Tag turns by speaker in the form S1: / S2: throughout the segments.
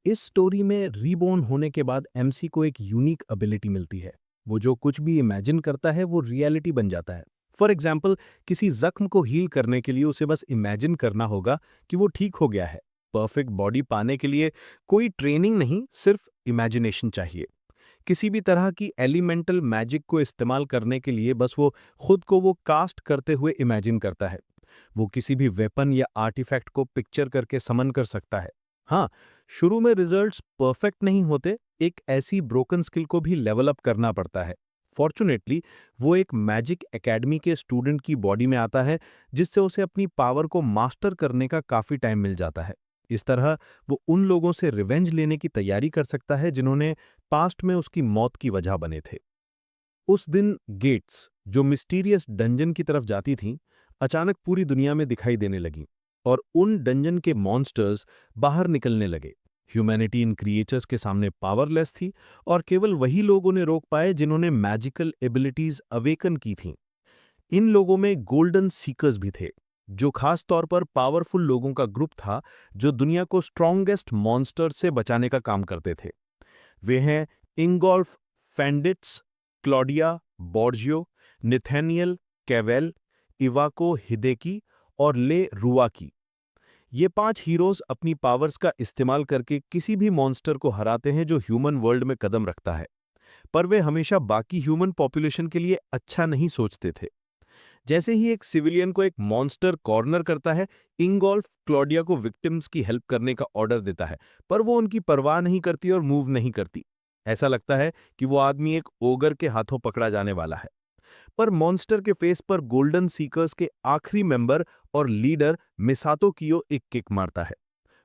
S1: इस स्टोरी में रीबॉर्न होने के बाद एमसी को एक यूनिक एबिलिटी मिलती है। वो जो कुछ भी इमेजिन करता है वो रियलिटी बन जाता है। फॉर एग्जाम्पल, किसी जख्म को हील करने के लिए उसे बस इमेजिन करना होगा कि वो ठीक हो गया है। परफेक्ट बॉडी पाने के लिए कोई ट्रेनिंग नहीं, सिर्फ इमेजिनेशन चाहिए। किसी भी तरह की एलिमेंटल मैजिक को इस्तेमाल करने के लिए बस वो खुद को वो कास्ट करते हुए इमेजिन करता है। वो किसी भी वेपन या आर्टिफैक्ट को पिक्चर करके समन कर सकता है। हाँ, शुरू में रिजल्ट्स परफेक्ट नहीं होते, एक ऐसी ब्रोकन स्किल को भी लेवल अप करना पड़ता है। फॉर्चुनेटली, वो एक मैजिक एकेडमी के स्टूडेंट की बॉडी में आता है, जिससे उसे अपनी पावर को मास्टर करने का काफ़ी टाइम मिल जाता है। इस तरह वो उन लोगों से रिवेंज लेने की तैयारी कर सकता है जिन्होंने पास्ट में उसकी मौत की वजह बने थे। उस दिन गेट्स, जो मिस्टीरियस डंजन की तरफ जाती थीं, अचानक पूरी दुनिया में दिखाई देने लगीं और उन डंजन के मॉन्स्टर्स बाहर निकलने लगे। ह्यूमैनिटी इन क्रिएचर्स के सामने पावरलेस थी और केवल वही लोग उन्हें रोक पाए जिन्होंने मैजिकल एबिलिटीज अवेकन की थीं। इन लोगों में गोल्डन सीकर्स भी थे, जो खास तौर पर पावरफुल लोगों का ग्रुप था जो दुनिया को स्ट्रॉन्गेस्ट मॉन्स्टर से बचाने का काम करते थे। वे हैं इंगॉल्फ फेंडिट्स, क्लॉडिया बॉर्जियो, निथेनियल कैवेल, इवाको हिदेकी और ले रुआकी। ये 5 हीरोज अपनी पावर्स का इस्तेमाल करके किसी भी मॉन्स्टर को हराते हैं जो ह्यूमन वर्ल्ड में कदम रखता है। पर वे हमेशा बाकी ह्यूमन पॉपुलेशन के लिए अच्छा नहीं सोचते थे। जैसे ही एक सिविलियन को एक मॉन्स्टर कॉर्नर करता है, इंगॉल्फ क्लॉडिया को विक्टिम्स की हेल्प करने का ऑर्डर देता है, पर वो उनकी परवाह नहीं करती और मूव नहीं करती। ऐसा लगता है कि वो आदमी एक ओगर के हाथों पकड़ा जाने वाला है। पर मॉन्स्टर के फेस पर गोल्डन सीकर्स के आखिरी मेंबर और लीडर मिसातो कियो एक किक मारता है।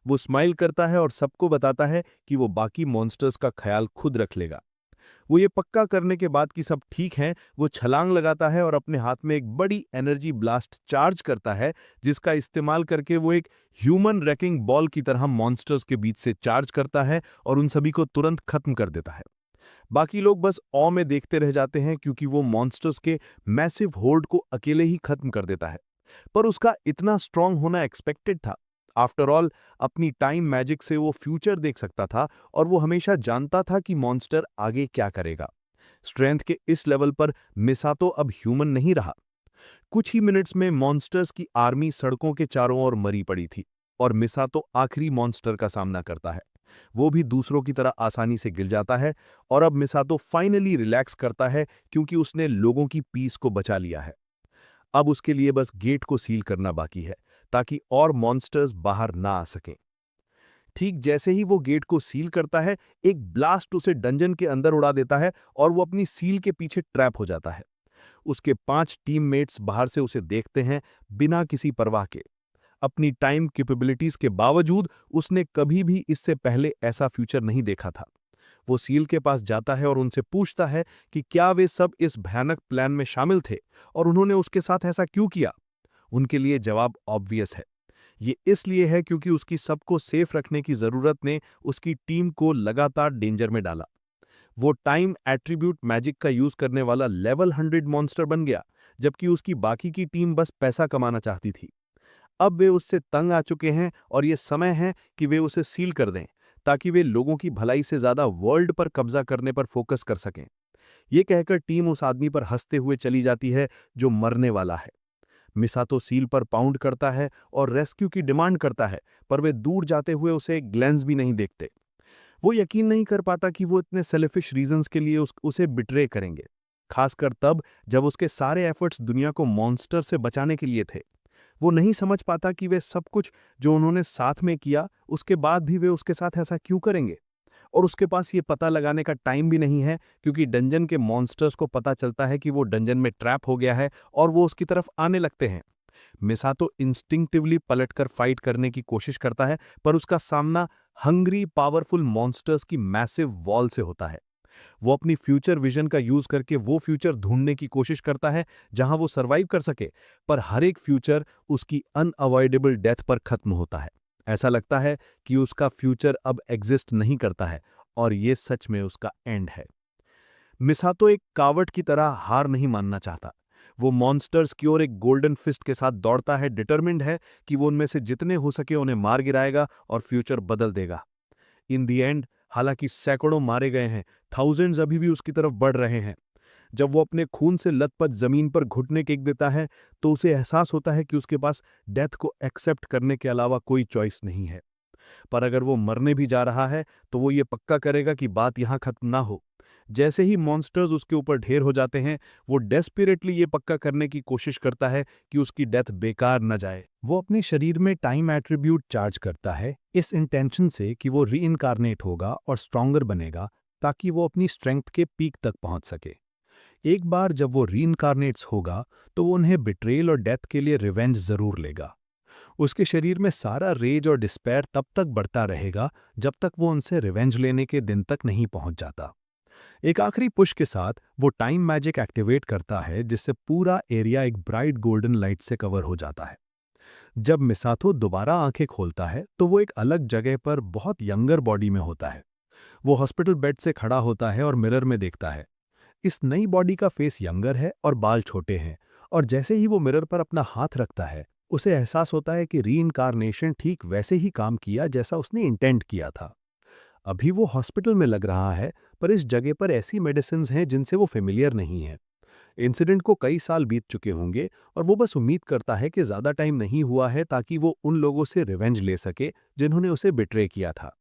S1: वो स्माइल करता है और सबको बताता है कि वो बाकी मॉन्स्टर्स का ख्याल खुद रख लेगा। वो ये पक्का करने के बाद कि सब ठीक है, वो छलांग लगाता है और अपने हाथ में एक बड़ी एनर्जी ब्लास्ट चार्ज करता है, जिसका इस्तेमाल करके वो एक ह्यूमन रैकिंग बॉल की तरह मॉन्स्टर्स के बीच से चार्ज करता है और उन सभी को तुरंत खत्म कर देता है। बाकी लोग बस ऑ में देखते रह जाते हैं क्योंकि वो मॉन्स्टर्स के मैसिव होल्ड को अकेले ही खत्म कर देता है। पर उसका इतना स्ट्रांग होना एक्सपेक्टेड था। आफ्टर ऑल, अपनी टाइम मैजिक से वो फ्यूचर देख सकता था और वो हमेशा जानता था कि मॉन्स्टर आगे क्या करेगा। स्ट्रेंथ के इस लेवल पर मिसातो अब ह्यूमन नहीं रहा। कुछ ही मिनट्स में मॉन्स्टर्स की आर्मी सड़कों के चारों ओर मरी पड़ी थी और मिसातो आखिरी मॉन्स्टर का सामना करता है। वो भी दूसरों की तरह आसानी से गिर जाता है और अब मिसातो फाइनली रिलैक्स करता है क्योंकि उसने लोगों की पीस को बचा लिया है। अब उसके लिए बस गेट को सील करना बाकी है ताकि और मॉन्स्टर्स बाहर ना आ सकें। ठीक जैसे ही वो गेट को सील करता है, एक ब्लास्ट उसे डंजन के अंदर उड़ा देता है और वो अपनी सील के पीछे ट्रैप हो जाता है। उसके 5 टीममेट्स बाहर से उसे देखते हैं, बिना किसी परवाह के। अपनी टाइम कैपेबिलिटीज के बावजूद उसने कभी भी इससे पहले ऐसा फ्यूचर नहीं देखा था। वो सील के पास जाता है और उनसे पूछता है कि क्या वे सब इस भयानक प्लान में शामिल थे और उन्होंने उसके साथ ऐसा क्यों किया। उनके लिए जवाब ऑब्वियस है। ये इसलिए है क्योंकि उसकी सबको सेफ रखने की जरूरत ने उसकी टीम को लगातार डेंजर में डाला। वो टाइम एट्रीब्यूट मैजिक का यूज करने वाला लेवल 100 मॉन्स्टर बन गया, जबकि उसकी बाकी की टीम बस पैसा कमाना चाहती थी। अब वे उससे तंग आ चुके हैं और ये समय है कि वे उसे सील कर दें, ताकि वे लोगों की भलाई से ज्यादा वर्ल्ड पर कब्जा करने पर फोकस कर सकें। ये कहकर टीम उस आदमी पर हंसते हुए चली जाती है जो मरने वाला है। मिसातो सील पर पाउंड करता है और रेस्क्यू की डिमांड करता है, पर वे दूर जाते हुए उसे एक ग्लेंस भी नहीं देखते। वो यकीन नहीं कर पाता कि वो इतने सेल्फिश रीजंस के लिए उसे बिट्रे करेंगे, खासकर तब जब उसके सारे एफर्ट्स दुनिया को मॉन्स्टर से बचाने के लिए थे। वो नहीं समझ पाता कि वे सब कुछ जो उन्होंने साथ में किया, उसके बाद भी वे उसके साथ ऐसा क्यों करेंगे। और उसके पास ये पता लगाने का टाइम भी नहीं है क्योंकि डंजन के मॉन्स्टर्स को पता चलता है कि वो डंजन में ट्रैप हो गया है और वो उसकी तरफ आने लगते हैं। मिसातो इंस्टिंक्टिवली पलटकर फाइट करने की कोशिश करता है, पर उसका सामना हंग्री पावरफुल मॉन्स्टर्स की मैसिव वॉल से होता है। वो अपनी फ्यूचर विजन का यूज करके वो फ्यूचर ढूंढने की कोशिश करता है जहां वो सरवाइव कर सके, पर हर एक फ्यूचर उसकी अनअवॉइडेबल डेथ पर खत्म होता है। ऐसा लगता है कि उसका फ्यूचर अब एग्जिस्ट नहीं करता है और ये सच में उसका एंड है। मिसातो एक कावट की तरह हार नहीं मानना चाहता। वो मॉन्स्टर्स की ओर एक गोल्डन फिस्ट के साथ दौड़ता है, डिटरमिन्ड है कि वो उनमें से जितने हो सके उन्हें मार गिराएगा और फ्यूचर बदल देगा। इन दी एंड, हालांकि सैकड़ों मारे गए हैं, थाउजेंड्स अभी भी उसकी तरफ बढ़ रहे हैं। जब वो अपने खून से लथपथ जमीन पर घुटने टेक देता है, तो उसे एहसास होता है कि उसके पास डेथ को एक्सेप्ट करने के अलावा कोई चॉइस नहीं है। पर अगर वो मरने भी जा रहा है, तो वो ये पक्का करेगा कि बात यहाँ खत्म ना हो। जैसे ही मॉन्स्टर्स उसके ऊपर ढेर हो जाते हैं, वो डेस्परेटली ये पक्का करने की कोशिश करता है कि उसकी डेथ बेकार न जाए। वो अपने शरीर में टाइम एट्रीब्यूट चार्ज करता है, इस इंटेंशन से कि वो रीइंकारनेट होगा और स्ट्रॉन्गर बनेगा, ताकि वो अपनी स्ट्रेंथ के पीक तक पहुंच सके। एक बार जब वो रीइंकारनेट्स होगा, तो वो उन्हें बिट्रेल और डेथ के लिए रिवेंज जरूर लेगा। उसके शरीर में सारा रेज और डिस्पेयर तब तक बढ़ता रहेगा जब तक वो उनसे रिवेंज लेने के दिन तक नहीं पहुंच जाता। एक आखिरी पुश के साथ वो टाइम मैजिक एक्टिवेट करता है, जिससे पूरा एरिया एक ब्राइट गोल्डन लाइट से कवर हो जाता है। जब मिसाथो दोबारा आंखें खोलता है, तो वो एक अलग जगह पर बहुत यंगर बॉडी में होता है। वो हॉस्पिटल बेड से खड़ा होता है और मिरर में देखता है। इस नई बॉडी का फेस यंगर है और बाल छोटे हैं, और जैसे ही वो मिरर पर अपना हाथ रखता है, उसे एहसास होता है कि रीइंकारनेशन ठीक वैसे ही काम किया जैसा उसने इंटेंट किया था। अभी वो हॉस्पिटल में लग रहा है, पर इस जगह पर ऐसी मेडिसिन्स हैं जिनसे वो फेमिलियर नहीं है। इंसिडेंट को कई साल बीत चुके होंगे, और वो बस उम्मीद करता है कि ज़्यादा टाइम नहीं हुआ है ताकि वो उन लोगों से रिवेंज ले सके जिन्होंने उसे बिट्रे किया था।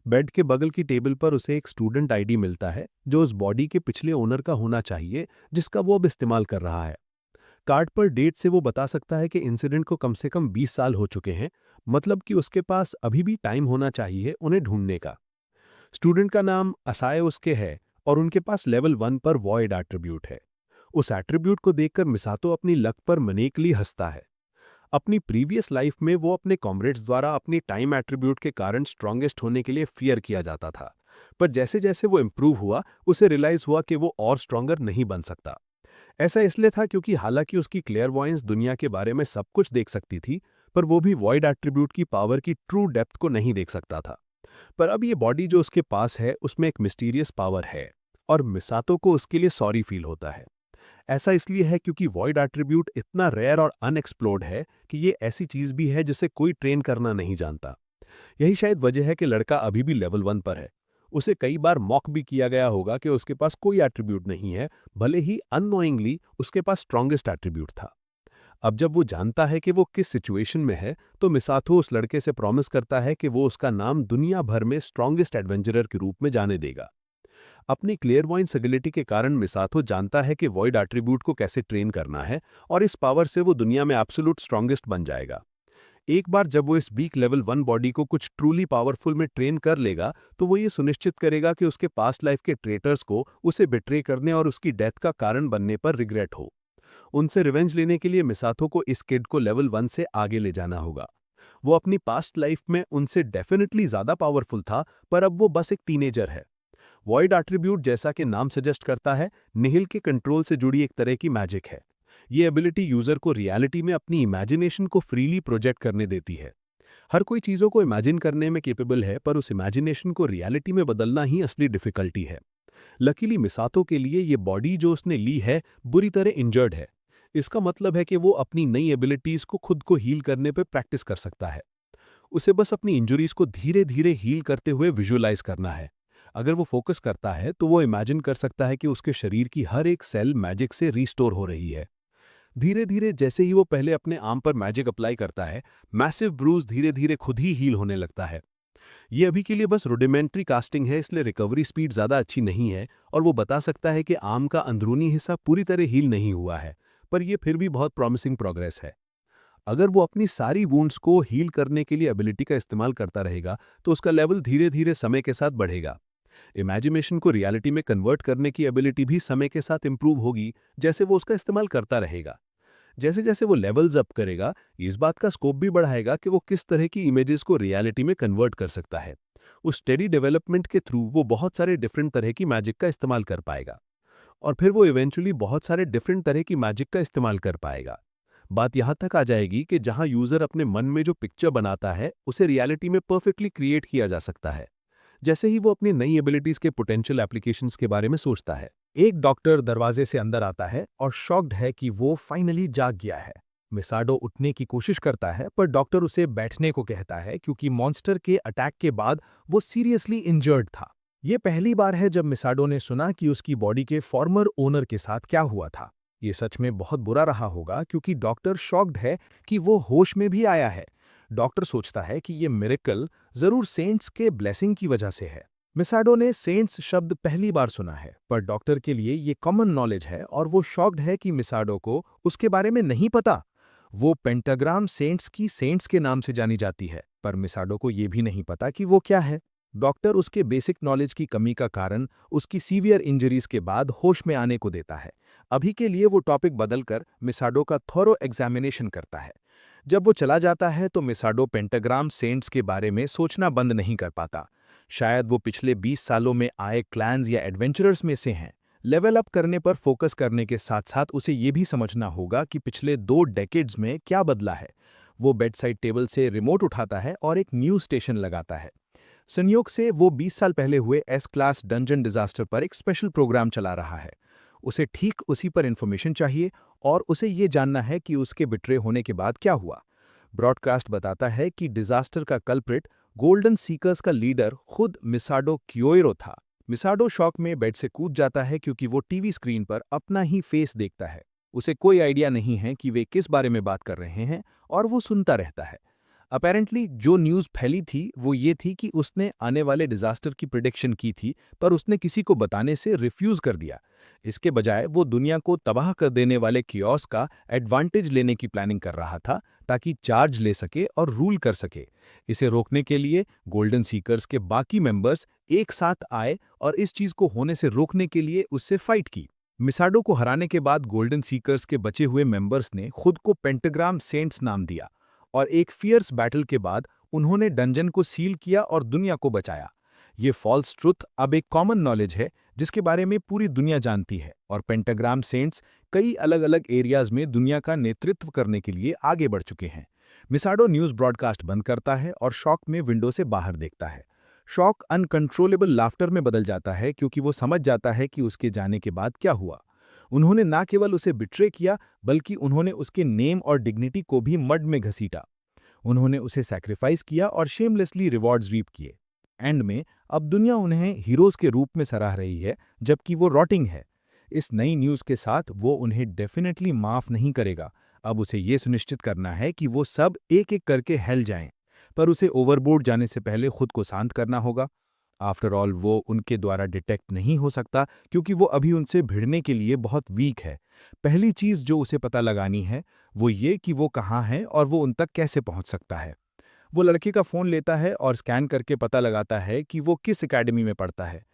S1: बेड के बगल की टेबल पर उसे एक स्टूडेंट आईडी मिलता है, जो उस बॉडी के पिछले ओनर का होना चाहिए जिसका वो अब इस्तेमाल कर रहा है। कार्ड पर डेट से वो बता सकता है कि इंसिडेंट को कम से कम 20 साल हो चुके हैं, मतलब कि उसके पास अभी भी टाइम होना चाहिए उन्हें ढूंढने का। स्टूडेंट का नाम असाए उसके है, और उनके पास लेवल 1 पर वॉइड एट्रीब्यूट है। उस एट्रीब्यूट को देखकर मिसातो अपनी लक पर मनेकली हंसता है। अपनी प्रीवियस लाइफ में वो अपने कॉमरेड्स द्वारा अपनी टाइम एट्रीब्यूट के कारण स्ट्रॉन्गेस्ट होने के लिए फियर किया जाता था, पर जैसे जैसे वो इम्प्रूव हुआ, उसे रियलाइज हुआ कि वो और स्ट्रॉन्गर नहीं बन सकता। ऐसा इसलिए था क्योंकि हालांकि उसकी क्लेयरवॉयंस दुनिया के बारे में सब कुछ देख सकती थी, पर वो भी वॉइड एट्रीब्यूट की पावर की ट्रू डेप्थ को नहीं देख सकता था। पर अब ये बॉडी जो उसके पास है, उसमें एक मिस्टीरियस पावर है, और मिसातो को उसके लिए सॉरी फील होता है। ऐसा इसलिए है क्योंकि वॉइड एट्रीब्यूट इतना रेयर और अनएक्सप्लोर्ड है कि ये ऐसी चीज भी है जिसे कोई ट्रेन करना नहीं जानता। यही शायद वजह है कि लड़का अभी भी लेवल 1 पर है। उसे कई बार मॉक भी किया गया होगा कि उसके पास कोई एट्रीब्यूट नहीं है, भले ही अननोइंगली उसके पास स्ट्रॉन्गेस्ट एट्रीब्यूट था। अब जब वो जानता है कि वो किस सिचुएशन में है, तो मिसाथो उस लड़के से प्रॉमिस करता है कि वो उसका नाम दुनिया भर में स्ट्रॉन्गेस्ट एडवेंचरर के रूप में जाने देगा। अपनी क्लियरवॉइंस एबिलिटी के कारण मिसाथो जानता है कि वॉइड एट्रीब्यूट को कैसे ट्रेन करना है, और इस पावर से वो दुनिया में एब्सोल्यूट स्ट्रॉन्गेस्ट बन जाएगा। एक बार जब वो इस वीक लेवल 1 बॉडी को कुछ ट्रूली पावरफुल में ट्रेन कर लेगा, तो वो ये सुनिश्चित करेगा कि उसके पास्ट लाइफ के ट्रेटर्स को उसे बिट्रे करने और उसकी डेथ का कारण बनने पर रिग्रेट हो। उनसे रिवेंज लेने के लिए मिसाथो को इस किड को लेवल 1 से आगे ले जाना होगा। वो अपनी पास्ट लाइफ में उनसे डेफिनेटली ज्यादा पावरफुल था, पर अब वो बस एक टीनेजर है। वॉइड एट्रीब्यूट, जैसा कि नाम सजेस्ट करता है, निहिल के कंट्रोल से जुड़ी एक तरह की मैजिक है। ये एबिलिटी यूजर को रियलिटी में अपनी इमेजिनेशन को फ्रीली प्रोजेक्ट करने देती है। हर कोई चीजों को इमेजिन करने में केपेबल है, पर उस इमेजिनेशन को रियलिटी में बदलना ही असली डिफिकल्टी है। लकीली मिसातो के लिए ये बॉडी जो उसने ली है, बुरी तरह इंजर्ड है। इसका मतलब है कि वो अपनी नई एबिलिटीज को खुद को हील करने पर प्रैक्टिस कर सकता है। उसे बस अपनी इंजरीज को धीरे धीरे हील करते हुए विजुअलाइज करना है। अगर वो फोकस करता है, तो वो इमेजिन कर सकता है कि उसके शरीर की हर एक सेल मैजिक से रीस्टोर हो रही है। धीरे धीरे जैसे ही वो पहले अपने आर्म पर मैजिक अप्लाई करता है, मैसिव ब्रूज धीरे धीरे खुद ही हील होने लगता है। ये अभी के लिए बस रुडिमेंट्री कास्टिंग है, इसलिए रिकवरी स्पीड ज़्यादा अच्छी नहीं है, और वो बता सकता है कि आर्म का अंदरूनी हिस्सा पूरी तरह हील नहीं हुआ है, पर यह फिर भी बहुत प्रॉमिसिंग प्रोग्रेस है। अगर वो अपनी सारी वुंड्स को हील करने के लिए एबिलिटी का इस्तेमाल करता रहेगा, तो उसका लेवल धीरे धीरे समय के साथ बढ़ेगा। इमेजिनेशन को रियलिटी में कन्वर्ट करने की एबिलिटी भी समय के साथ इंप्रूव होगी, जैसे वो उसका इस्तेमाल करता रहेगा। जैसे जैसे वो लेवल्स अप करेगा, इस बात का स्कोप भी बढ़ाएगा कि वो किस तरह की इमेजेस को रियलिटी में कन्वर्ट कर सकता है। उस स्टेडी डेवलपमेंट के थ्रू वो बहुत सारे डिफरेंट तरह की मैजिक का इस्तेमाल कर पाएगा, और फिर वो इवेंचुअली बहुत सारे डिफरेंट तरह की मैजिक का इस्तेमाल कर पाएगा। बात यहाँ तक आ जाएगी कि जहाँ यूजर अपने मन में जो पिक्चर बनाता है, उसे रियलिटी में परफेक्टली क्रिएट किया जा सकता है, जैसे ही वो अपनी नई एबिलिटीज के पोटेंशियल एप्लीकेशंस के बारे में सोचता है। एक डॉक्टर दरवाजे से अंदर आता है और शॉक्ड है कि वो फाइनली जाग गया है। मिसाडो उठने की कोशिश करता है पर डॉक्टर उसे बैठने को कहता है क्योंकि मॉन्स्टर के अटैक के बाद वो सीरियसली इंजर्ड था। ये पहली बार है जब मिसाडो ने सुना कि उसकी बॉडी के फॉर्मर ओनर के साथ क्या हुआ था। ये सच में बहुत बुरा रहा होगा क्योंकि डॉक्टर शॉक्ड है कि वो होश में भी आया है। डॉक्टर सोचता है कि ये मिरेकल जरूर सेंट्स के ब्लेसिंग की वजह से है। मिसाडो ने सेंट्स शब्द पहली बार सुना है पर डॉक्टर के लिए ये कॉमन नॉलेज है और वो शॉक्ड है कि मिसाडो को उसके बारे में नहीं पता। वो पेंटाग्राम सेंट्स की सेंट्स के नाम से जानी जाती है पर मिसाडो को ये भी नहीं पता कि वो क्या है। डॉक्टर उसके बेसिक नॉलेज की कमी का कारण उसकी सीवियर इंजरीज के बाद होश में आने को देता है। अभी के लिए वो टॉपिक बदलकर मिसाडो का थॉरो एग्जामिनेशन करता है। जब वो चला जाता है तो मिसाडो पेंटाग्राम सेंट्स के बारे में सोचना बंद नहीं कर पाता। शायद वो पिछले 20 सालों में आए क्लैन्स या एडवेंचरर्स में से हैं। लेवल अप करने पर फोकस करने के साथ साथ उसे ये भी समझना होगा कि पिछले 2 डेकेड्स में क्या बदला है। वो बेड साइड टेबल से रिमोट उठाता है और एक न्यूज स्टेशन लगाता है। संयोग से वो 20 साल पहले हुए एस क्लास डंजन डिजास्टर पर एक स्पेशल प्रोग्राम चला रहा है। उसे ठीक उसी पर इंफॉर्मेशन चाहिए और उसे ये जानना है कि उसके बिट्रे होने के बाद क्या हुआ। ब्रॉडकास्ट बताता है कि डिजास्टर का कल्प्रिट गोल्डन सीकर्स का लीडर खुद मिसाडो क्योइरो था। मिसाडो शॉक में बेड से कूद जाता है क्योंकि वो टीवी स्क्रीन पर अपना ही फेस देखता है। उसे कोई आइडिया नहीं है कि वे किस बारे में बात कर रहे हैं और वो सुनता रहता है। अपेरेंटली जो न्यूज़ फैली थी वो ये थी कि उसने आने वाले डिजास्टर की प्रिडिक्शन की थी पर उसने किसी को बताने से रिफ्यूज़ कर दिया। इसके बजाय वो दुनिया को तबाह कर देने वाले कियोस का एडवांटेज लेने की प्लानिंग कर रहा था ताकि चार्ज ले सके और रूल कर सके। इसे रोकने के लिए गोल्डन सीकर्स के बाकी मेंबर्स एक साथ आए और इस चीज़ को होने से रोकने के लिए उससे फाइट की। मिसाडो को हराने के बाद गोल्डन सीकर्स के बचे हुए मेंबर्स ने खुद को पेंटाग्राम सेंट्स नाम दिया और एक फियर्स बैटल के बाद उन्होंने डंजन को सील किया और दुनिया को बचाया। ये फॉल्स ट्रुथ अब एक कॉमन नॉलेज है जिसके बारे में पूरी दुनिया जानती है और पेंटाग्राम सेंट्स कई अलग-अलग एरियाज में दुनिया का नेतृत्व करने के लिए आगे बढ़ चुके हैं। मिसाडो न्यूज़ ब्रॉडकास्ट बंद करता है और शॉक में विंडो से बाहर देखता है। शॉक अनकंट्रोलेबल लाफ्टर में बदल जाता है क्योंकि वो समझ जाता है कि उसके जाने के बाद क्या हुआ। उन्होंने ना केवल उसे बिट्रे किया बल्कि उन्होंने उसके नेम और डिग्निटी को भी मड में घसीटा। उन्होंने उसे सैक्रिफाइस किया और शेमलेसली रिवॉर्ड्स रीप किए। एंड में अब दुनिया उन्हें हीरोज के रूप में सराह रही है जबकि वो रॉटिंग है। इस नई न्यूज़ के साथ वो उन्हें डेफिनेटली माफ नहीं करेगा। अब उसे ये सुनिश्चित करना है कि वो सब एक एक करके हेल जाएं, पर उसे ओवरबोर्ड जाने से पहले खुद को शांत करना होगा। आफ्टर ऑल वो उनके द्वारा डिटेक्ट नहीं हो सकता क्योंकि वो अभी उनसे भिड़ने के लिए बहुत वीक है। पहली चीज़ जो उसे पता लगानी है वो ये कि वो कहाँ है और वो उन तक कैसे पहुँच सकता है। वो लड़के का फ़ोन लेता है और स्कैन करके पता लगाता है कि वो किस एकेडमी में पढ़ता है।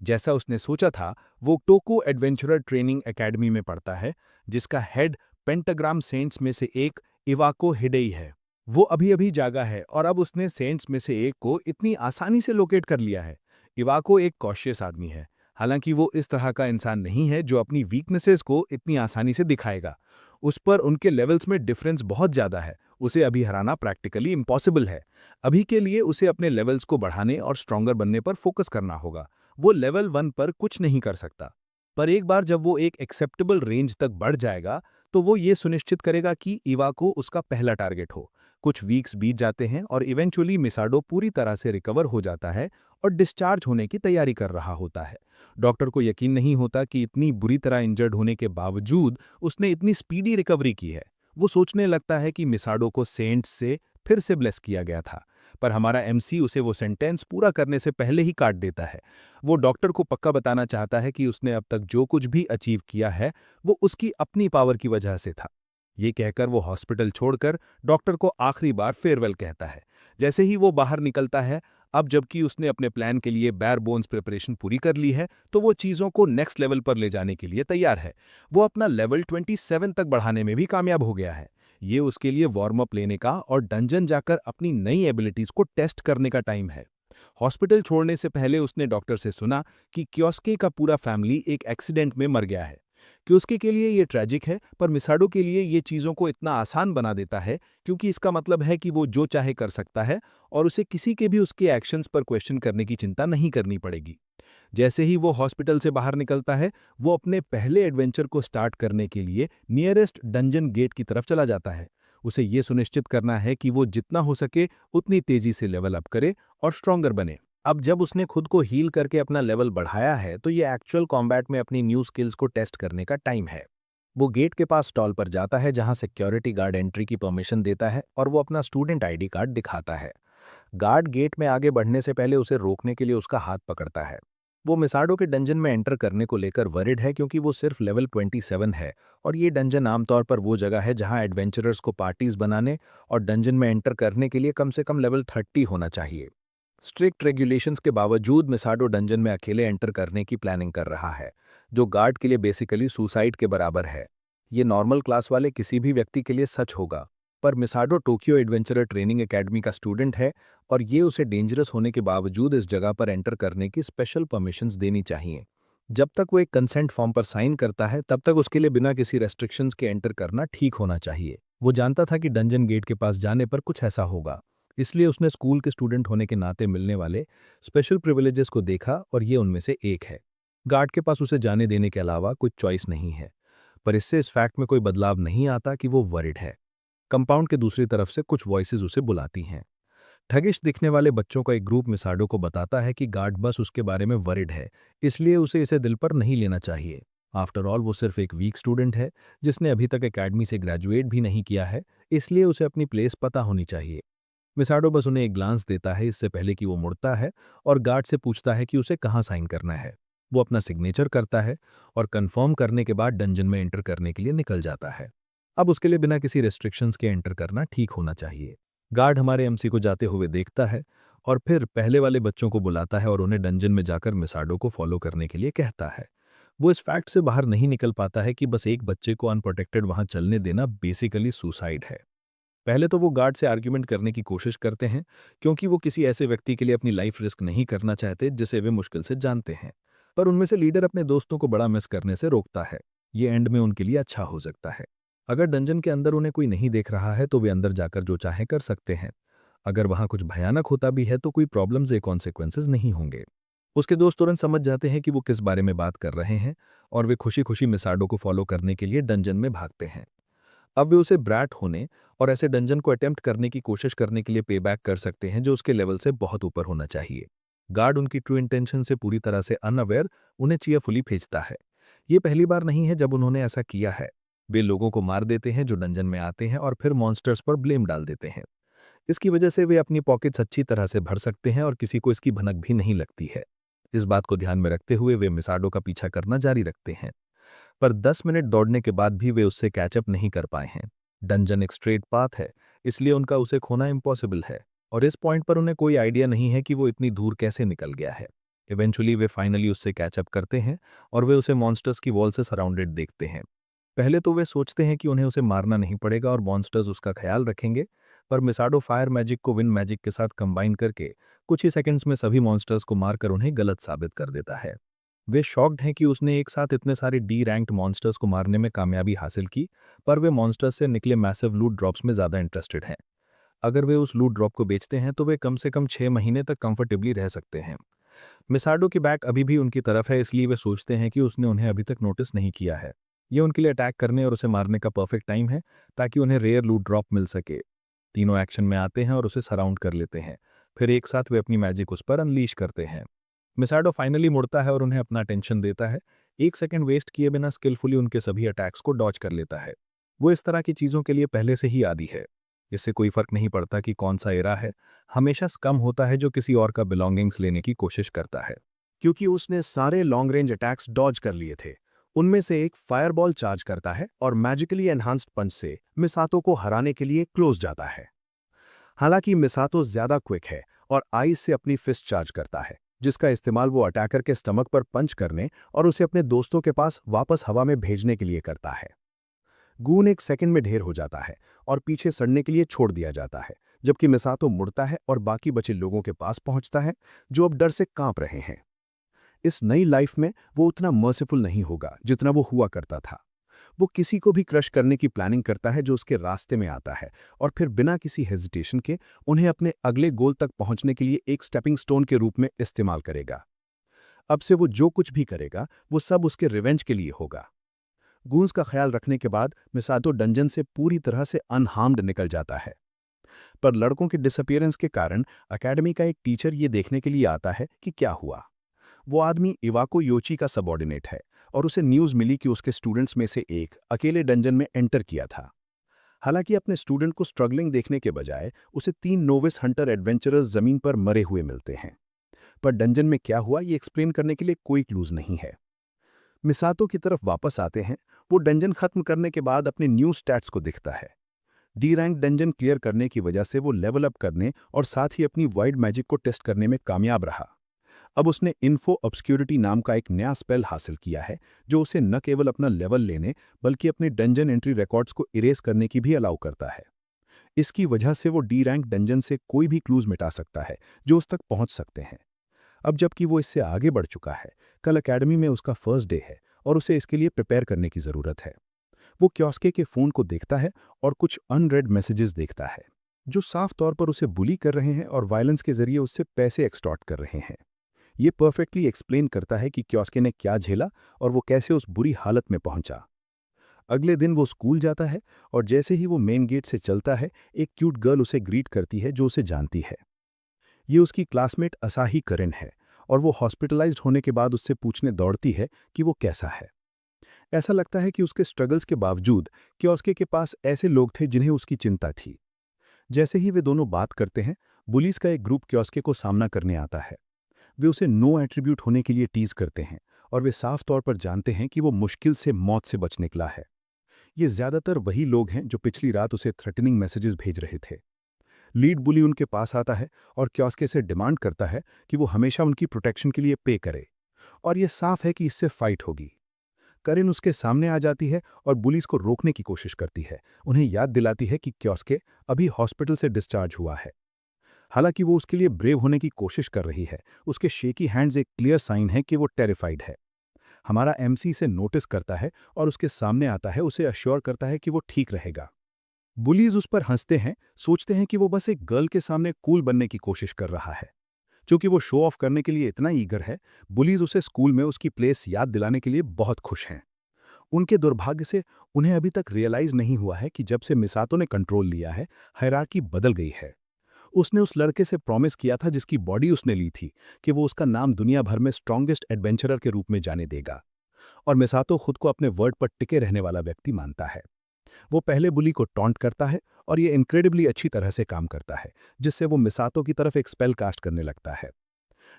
S1: जैसा उसने सोचा था, वो टोको एडवेंचरर ट्रेनिंग एकेडमी में पढ़ता है, जिसका हेड पेंटाग्राम सेंट्स में से एक इवाको हिडेई है। वो अभी-अभी जागा है और अब उसने सेंट्स में से एक को इतनी आसानी से लोकेट कर लिया है। इवाको एक कॉशियस आदमी है, हालांकि वो इस तरह का इंसान नहीं है जो अपनी वीकनेसेस को इतनी आसानी से दिखाएगा। उस पर उनके लेवल्स में डिफरेंस बहुत ज़्यादा है। उसे अभी हराना प्रैक्टिकली इम्पॉसिबल है। अभी के लिए उसे अपने लेवल्स को बढ़ाने और स्ट्रॉन्गर बनने पर फोकस करना होगा। वो लेवल 1 पर कुछ नहीं कर सकता। पर एक बार जब वो एक एक्सेप्टेबल रेंज तक बढ़ जाएगा, तो वो ये सुनिश्चित करेगा कि इवाको उसका पहला टारगेट हो। कुछ वीक्स बीत जाते हैं और इवेंचुअली मिसाडो पूरी तरह से रिकवर हो जाता है और डिस्चार्ज होने की तैयारी कर रहा होता है। डॉक्टर को यकीन नहीं होता कि इतनी बुरी तरह इंजर्ड होने के बावजूद उसने इतनी स्पीडी रिकवरी की है। वो सोचने लगता है कि मिसाडो को सेंट्स से फिर से ब्लेस किया गया था, पर हमारा एमसी उसे वो सेंटेंस पूरा करने से पहले ही काट देता है। वो डॉक्टर को पक्का बताना चाहता है कि उसने अब तक जो कुछ भी अचीव किया है, वो उसकी अपनी पावर की वजह से था। ये कहकर वो हॉस्पिटल छोड़कर डॉक्टर को आखिरी बार फेयरवेल कहता है। जैसे ही वो बाहर निकलता है, अब जबकि उसने अपने प्लान के लिए बेयर बोन्स प्रिपरेशन पूरी कर ली है, तो वो चीज़ों को नेक्स्ट लेवल पर ले जाने के लिए तैयार है। वो अपना लेवल 27 तक बढ़ाने में भी कामयाब हो गया है। ये उसके लिए वार्म अप लेने का और डंजन जाकर अपनी नई एबिलिटीज को टेस्ट करने का टाइम है। हॉस्पिटल छोड़ने से पहले उसने डॉक्टर से सुना कि कियोस्के का पूरा फैमिली एक एक्सीडेंट में मर गया है। कियोस्के के लिए ये ट्रैजिक है, पर मिसाडो के लिए ये चीज़ों को इतना आसान बना देता है क्योंकि इसका मतलब है कि वो जो चाहे कर सकता है और उसे किसी के भी उसके एक्शंस पर क्वेश्चन करने की चिंता नहीं करनी पड़ेगी। जैसे ही वो हॉस्पिटल से बाहर निकलता है, वो अपने पहले एडवेंचर को स्टार्ट करने के लिए नियरेस्ट डंजन गेट की तरफ चला जाता है। उसे ये सुनिश्चित करना है कि वो जितना हो सके उतनी तेजी से लेवल अप करे और स्ट्रॉन्गर बने। अब जब उसने खुद को हील करके अपना लेवल बढ़ाया है, तो ये एक्चुअल कॉम्बैट में अपनी न्यू स्किल्स को टेस्ट करने का टाइम है। वो गेट के पास स्टॉल पर जाता है जहां सिक्योरिटी गार्ड एंट्री की परमिशन देता है और वो अपना स्टूडेंट आईडी कार्ड दिखाता है। गार्ड गेट में आगे बढ़ने से पहले उसे रोकने के लिए उसका हाथ पकड़ता है। वो मिसाडो के डंजन में एंटर करने को लेकर वरिड है क्योंकि वो सिर्फ लेवल 27 है और ये डंजन आमतौर पर वो जगह है जहां एडवेंचरर्स को पार्टीज बनाने और डंजन में एंटर करने के लिए कम से कम लेवल 30 होना चाहिए। स्ट्रिक्ट रेगुलेशंस के बावजूद मिसाडो डंजन में अकेले एंटर करने की प्लानिंग कर रहा है, जो गार्ड के लिए बेसिकली सुसाइड के बराबर है। ये नॉर्मल क्लास वाले किसी भी व्यक्ति के लिए सच होगा, पर मिसाडो टोक्यो एडवेंचरर ट्रेनिंग एकेडमी का स्टूडेंट है और ये उसे डेंजरस होने के बावजूद इस जगह पर एंटर करने की स्पेशल परमिशंस देनी चाहिए। जब तक वो एक कंसेंट फॉर्म पर साइन करता है, तब तक उसके लिए बिना किसी रेस्ट्रिक्शंस के एंटर करना ठीक होना चाहिए। वो जानता था कि डंजन गेट के पास जाने पर कुछ ऐसा होगा, इसलिए उसने स्कूल के स्टूडेंट होने के नाते मिलने वाले स्पेशल प्रिविलेजेस को देखा और ये उनमें से एक है। गार्ड के पास उसे जाने देने के अलावा कुछ चॉइस नहीं है, पर इससे इस फैक्ट में कोई बदलाव नहीं आता कि वो वरिड है। कंपाउंड के दूसरी तरफ से कुछ वॉइसेस उसे बुलाती हैं। ठगिश दिखने वाले बच्चों का एक ग्रुप मिसाडो को बताता है कि गार्ड बस उसके बारे में वरिड है, इसलिए उसे इसे दिल पर नहीं लेना चाहिए। आफ्टर ऑल वो सिर्फ एक वीक स्टूडेंट है जिसने अभी तक एकेडमी से ग्रेजुएट भी नहीं किया है, इसलिए उसे अपनी प्लेस पता होनी चाहिए। मिसाडो बस उन्हें एक ग्लांस देता है इससे पहले कि वो मुड़ता है और गार्ड से पूछता है कि उसे कहाँ साइन करना है। वो अपना सिग्नेचर करता है और कंफर्म करने के बाद डंजन में एंटर करने के लिए निकल जाता है। अब उसके लिए बिना किसी रेस्ट्रिक्शंस के एंटर करना ठीक होना चाहिए। गार्ड हमारे एमसी को जाते हुए देखता है और फिर पहले वाले बच्चों को बुलाता है और उन्हें डंजन में जाकर मिसाडो को फॉलो करने के लिए कहता है। वो इस फैक्ट से बाहर नहीं निकल पाता है कि बस एक बच्चे को अनप्रोटेक्टेड वहां चलने देना बेसिकली सुसाइड है। पहले तो वो गार्ड से आर्ग्यूमेंट करने की कोशिश करते हैं, क्योंकि वो किसी ऐसे व्यक्ति के लिए अपनी लाइफ रिस्क नहीं करना चाहते जिसे वे मुश्किल से जानते हैं। पर उनमें से लीडर अपने दोस्तों को बड़ा मिस करने से रोकता है। ये एंड में उनके लिए अच्छा हो सकता है। अगर डंजन के अंदर उन्हें कोई नहीं देख रहा है तो वे अंदर जाकर जो चाहें कर सकते हैं। अगर वहां कुछ भयानक होता भी है तो कोई प्रॉब्लम्स या कॉन्सिक्वेंसेज नहीं होंगे। उसके दोस्त तुरंत समझ जाते हैं कि वो किस बारे में बात कर रहे हैं और वे खुशी खुशी मिसाडो को फॉलो करने के लिए डंजन में भागते हैं। अब वे उसे ब्रैट होने और ऐसे डंजन को अटेम्प्ट करने की कोशिश करने के लिए पे बैक कर सकते हैं जो उसके लेवल से बहुत ऊपर होना चाहिए। गार्ड उनकी ट्रू इंटेंशन से पूरी तरह से अनअवेयर उन्हें चीयरफुली भेजता है। ये पहली बार नहीं है जब उन्होंने ऐसा किया है। वे लोगों को मार देते हैं जो डंजन में आते हैं और फिर मॉन्स्टर्स पर ब्लेम डाल देते हैं। इसकी वजह से वे अपनी पॉकेट्स अच्छी तरह से भर सकते हैं और किसी को इसकी भनक भी नहीं लगती है। इस बात को ध्यान में रखते हुए वे मिसाडो का पीछा करना जारी रखते हैं, पर 10 मिनट दौड़ने के बाद भी वे उससे कैचअप नहीं कर पाए हैं। डंजन एक स्ट्रेट पाथ है, इसलिए उनका उसे खोना इम्पॉसिबल है और इस पॉइंट पर उन्हें कोई आइडिया नहीं है कि वो इतनी दूर कैसे निकल गया है। इवेंचुअली वे फाइनली उससे कैचअप करते हैं और वे उसे मॉन्स्टर्स की वॉल से सराउंडेड देखते हैं। पहले तो वे सोचते हैं कि उन्हें उसे मारना नहीं पड़ेगा और मॉन्स्टर्स उसका ख्याल रखेंगे, पर मिसाडो फायर मैजिक को विंड मैजिक के साथ कंबाइन करके कुछ ही सेकंड्स में सभी मॉन्स्टर्स को मारकर उन्हें गलत साबित कर देता है। वे शॉक्ड हैं कि उसने एक साथ इतने सारे डी रैंक्ड मॉन्स्टर्स को मारने में कामयाबी हासिल की, पर वे मॉन्स्टर्स से निकले मैसिव लूट ड्रॉप्स में ज़्यादा इंटरेस्टेड हैं। अगर वे उस लूट ड्रॉप को बेचते हैं तो वे कम से कम 6 महीने तक कंफर्टेबली रह सकते हैं। मिसाडो की बैक अभी भी उनकी तरफ है, इसलिए वे सोचते हैं कि उसने उन्हें अभी तक नोटिस नहीं किया है। ये उनके लिए अटैक करने और उसे मारने का परफेक्ट टाइम है ताकि उन्हें रेयर लूट ड्रॉप मिल सके। तीनों एक्शन में आते हैं और उसे सराउंड कर लेते हैं। फिर एक साथ वे अपनी मैजिक उस पर अनलीश करते हैं। मिसाडो फाइनली मुड़ता है और उन्हें अपना अटेंशन देता है। 1 सेकंड वेस्ट किए बिना स्किलफुली उनके सभी अटैक्स को डॉज कर लेता है। वो इस तरह की चीज़ों के लिए पहले से ही आदी है। इससे कोई फर्क नहीं पड़ता कि कौन सा एरा है, हमेशा स्कम होता है जो किसी और का बिलोंगिंग्स लेने की कोशिश करता है। क्योंकि उसने सारे लॉन्ग रेंज अटैक्स डॉज कर लिए थे। उनमें से एक फायरबॉल चार्ज करता है और मैजिकली एनहांस्ड पंच से मिसातो को हराने के लिए क्लोज जाता है। हालांकि मिसातो ज्यादा क्विक है और आइस से अपनी फिस्ट चार्ज करता है, जिसका इस्तेमाल वो अटैकर के स्टमक पर पंच करने और उसे अपने दोस्तों के पास वापस हवा में भेजने के लिए करता है। गून 1 सेकंड में ढेर हो जाता है और पीछे सड़ने के लिए छोड़ दिया जाता है, जबकि मिसातो मुड़ता है और बाकी बचे लोगों के पास पहुंचता है जो अब डर से कांप रहे हैं। इस नई लाइफ में वो उतना मर्सीफुल नहीं होगा जितना वो हुआ करता था। वो किसी को भी क्रश करने की प्लानिंग करता है जो उसके रास्ते में आता है और फिर बिना किसी हेजिटेशन के उन्हें अपने अगले गोल तक पहुंचने के लिए एक स्टेपिंग स्टोन के रूप में इस्तेमाल करेगा। अब से वो जो कुछ भी करेगा वो सब उसके रिवेंज के लिए होगा। गूंज का ख्याल रखने के बाद मिसातो डंजन से पूरी तरह से अनहार्म्ड निकल जाता है। पर लड़कों के डिसअपियरेंस के कारण अकेडमी का एक टीचर ये देखने के लिए आता है कि क्या हुआ। वो आदमी इवाको योची का सबॉर्डिनेट है और उसे न्यूज़ मिली कि उसके स्टूडेंट्स में से एक अकेले डंजन में एंटर किया था। हालांकि अपने स्टूडेंट को स्ट्रगलिंग देखने के बजाय उसे 3 नोविस हंटर एडवेंचरर्स जमीन पर मरे हुए मिलते हैं। पर डंजन में क्या हुआ ये एक्सप्लेन करने के लिए कोई क्लूज नहीं है। मिसातो की तरफ वापस आते हैं। वो डंजन खत्म करने के बाद अपने न्यू स्टैट्स को दिखता है। डी रैंक डंजन क्लियर करने की वजह से वो लेवल अप करने और साथ ही अपनी वाइड मैजिक को टेस्ट करने में कामयाब रहा। अब उसने इन्फो ऑब्सक्यूरिटी नाम का एक नया स्पेल हासिल किया है जो उसे न केवल अपना लेवल लेने बल्कि अपने डंजन एंट्री रिकॉर्ड्स को इरेज करने की भी अलाउ करता है। इसकी वजह से वो डी रैंक डंजन से कोई भी क्लूज मिटा सकता है जो उस तक पहुंच सकते हैं। अब जबकि वो इससे आगे बढ़ चुका है, कल अकेडमी में उसका फर्स्ट डे है और उसे इसके लिए प्रिपेयर करने की ज़रूरत है। वो क्योस्के के फ़ोन को देखता है और कुछ अनरेड मैसेजेस देखता है जो साफ तौर पर उसे बुली कर रहे हैं और वायलेंस के जरिए उससे पैसे एक्सटॉर्ट कर रहे हैं। ये परफेक्टली एक्सप्लेन करता है कि क्योस्के ने क्या झेला और वो कैसे उस बुरी हालत में पहुंचा। अगले दिन वो स्कूल जाता है और जैसे ही वो मेन गेट से चलता है एक क्यूट गर्ल उसे ग्रीट करती है जो उसे जानती है। ये उसकी क्लासमेट असाही करेन है और वो हॉस्पिटलाइज्ड होने के बाद उससे पूछने दौड़ती है कि वो कैसा है। ऐसा लगता है कि उसके स्ट्रगल्स के बावजूद कियोस्के के पास ऐसे लोग थे जिन्हें उसकी चिंता थी। जैसे ही वे दोनों बात करते हैं, पुलिस का एक ग्रुप कियोस्के को सामना करने आता है। वे उसे नो एट्रीब्यूट होने के लिए टीज करते हैं और वे साफ तौर पर जानते हैं कि वो मुश्किल से मौत से बच निकला है। ये ज्यादातर वही लोग हैं जो पिछली रात उसे थ्रेटनिंग मैसेजेस भेज रहे थे। लीड बुली उनके पास आता है और कियोस्के से डिमांड करता है कि वो हमेशा उनकी प्रोटेक्शन के लिए पे करे, और ये साफ है कि इससे फाइट होगी। करेन उसके सामने आ जाती है और बुली को रोकने की कोशिश करती है, उन्हें याद दिलाती है कि कियोस्के अभी हॉस्पिटल से डिस्चार्ज हुआ है। हालांकि वो उसके लिए ब्रेव होने की कोशिश कर रही है, उसके शेकी हैंड्स एक क्लियर साइन है कि वो टेरिफाइड है। हमारा एमसी इसे नोटिस करता है और उसके सामने आता है, उसे अश्योर करता है कि वो ठीक रहेगा। बुलीज उस पर हंसते हैं, सोचते हैं कि वो बस एक गर्ल के सामने कूल बनने की कोशिश कर रहा है। चूंकि वो शो ऑफ करने के लिए इतना ईगर है, बुलीज उसे स्कूल में उसकी प्लेस याद दिलाने के लिए बहुत खुश हैं। उनके दुर्भाग्य से उन्हें अभी तक रियलाइज नहीं हुआ है कि जब से मिसातो ने कंट्रोल लिया है, हायरार्की बदल गई है। उसने उस लड़के से प्रॉमिस किया था जिसकी बॉडी उसने ली थी कि वो उसका नाम दुनिया भर में स्ट्रॉन्गेस्ट एडवेंचरर के रूप में जाने देगा, और मिसातो खुद को अपने वर्ड पर टिके रहने वाला व्यक्ति मानता है। वो पहले बुली को टॉन्ट करता है और ये इनक्रेडिबली अच्छी तरह से काम करता है, जिससे वो मिसातो की तरफ एक स्पेल कास्ट करने लगता है।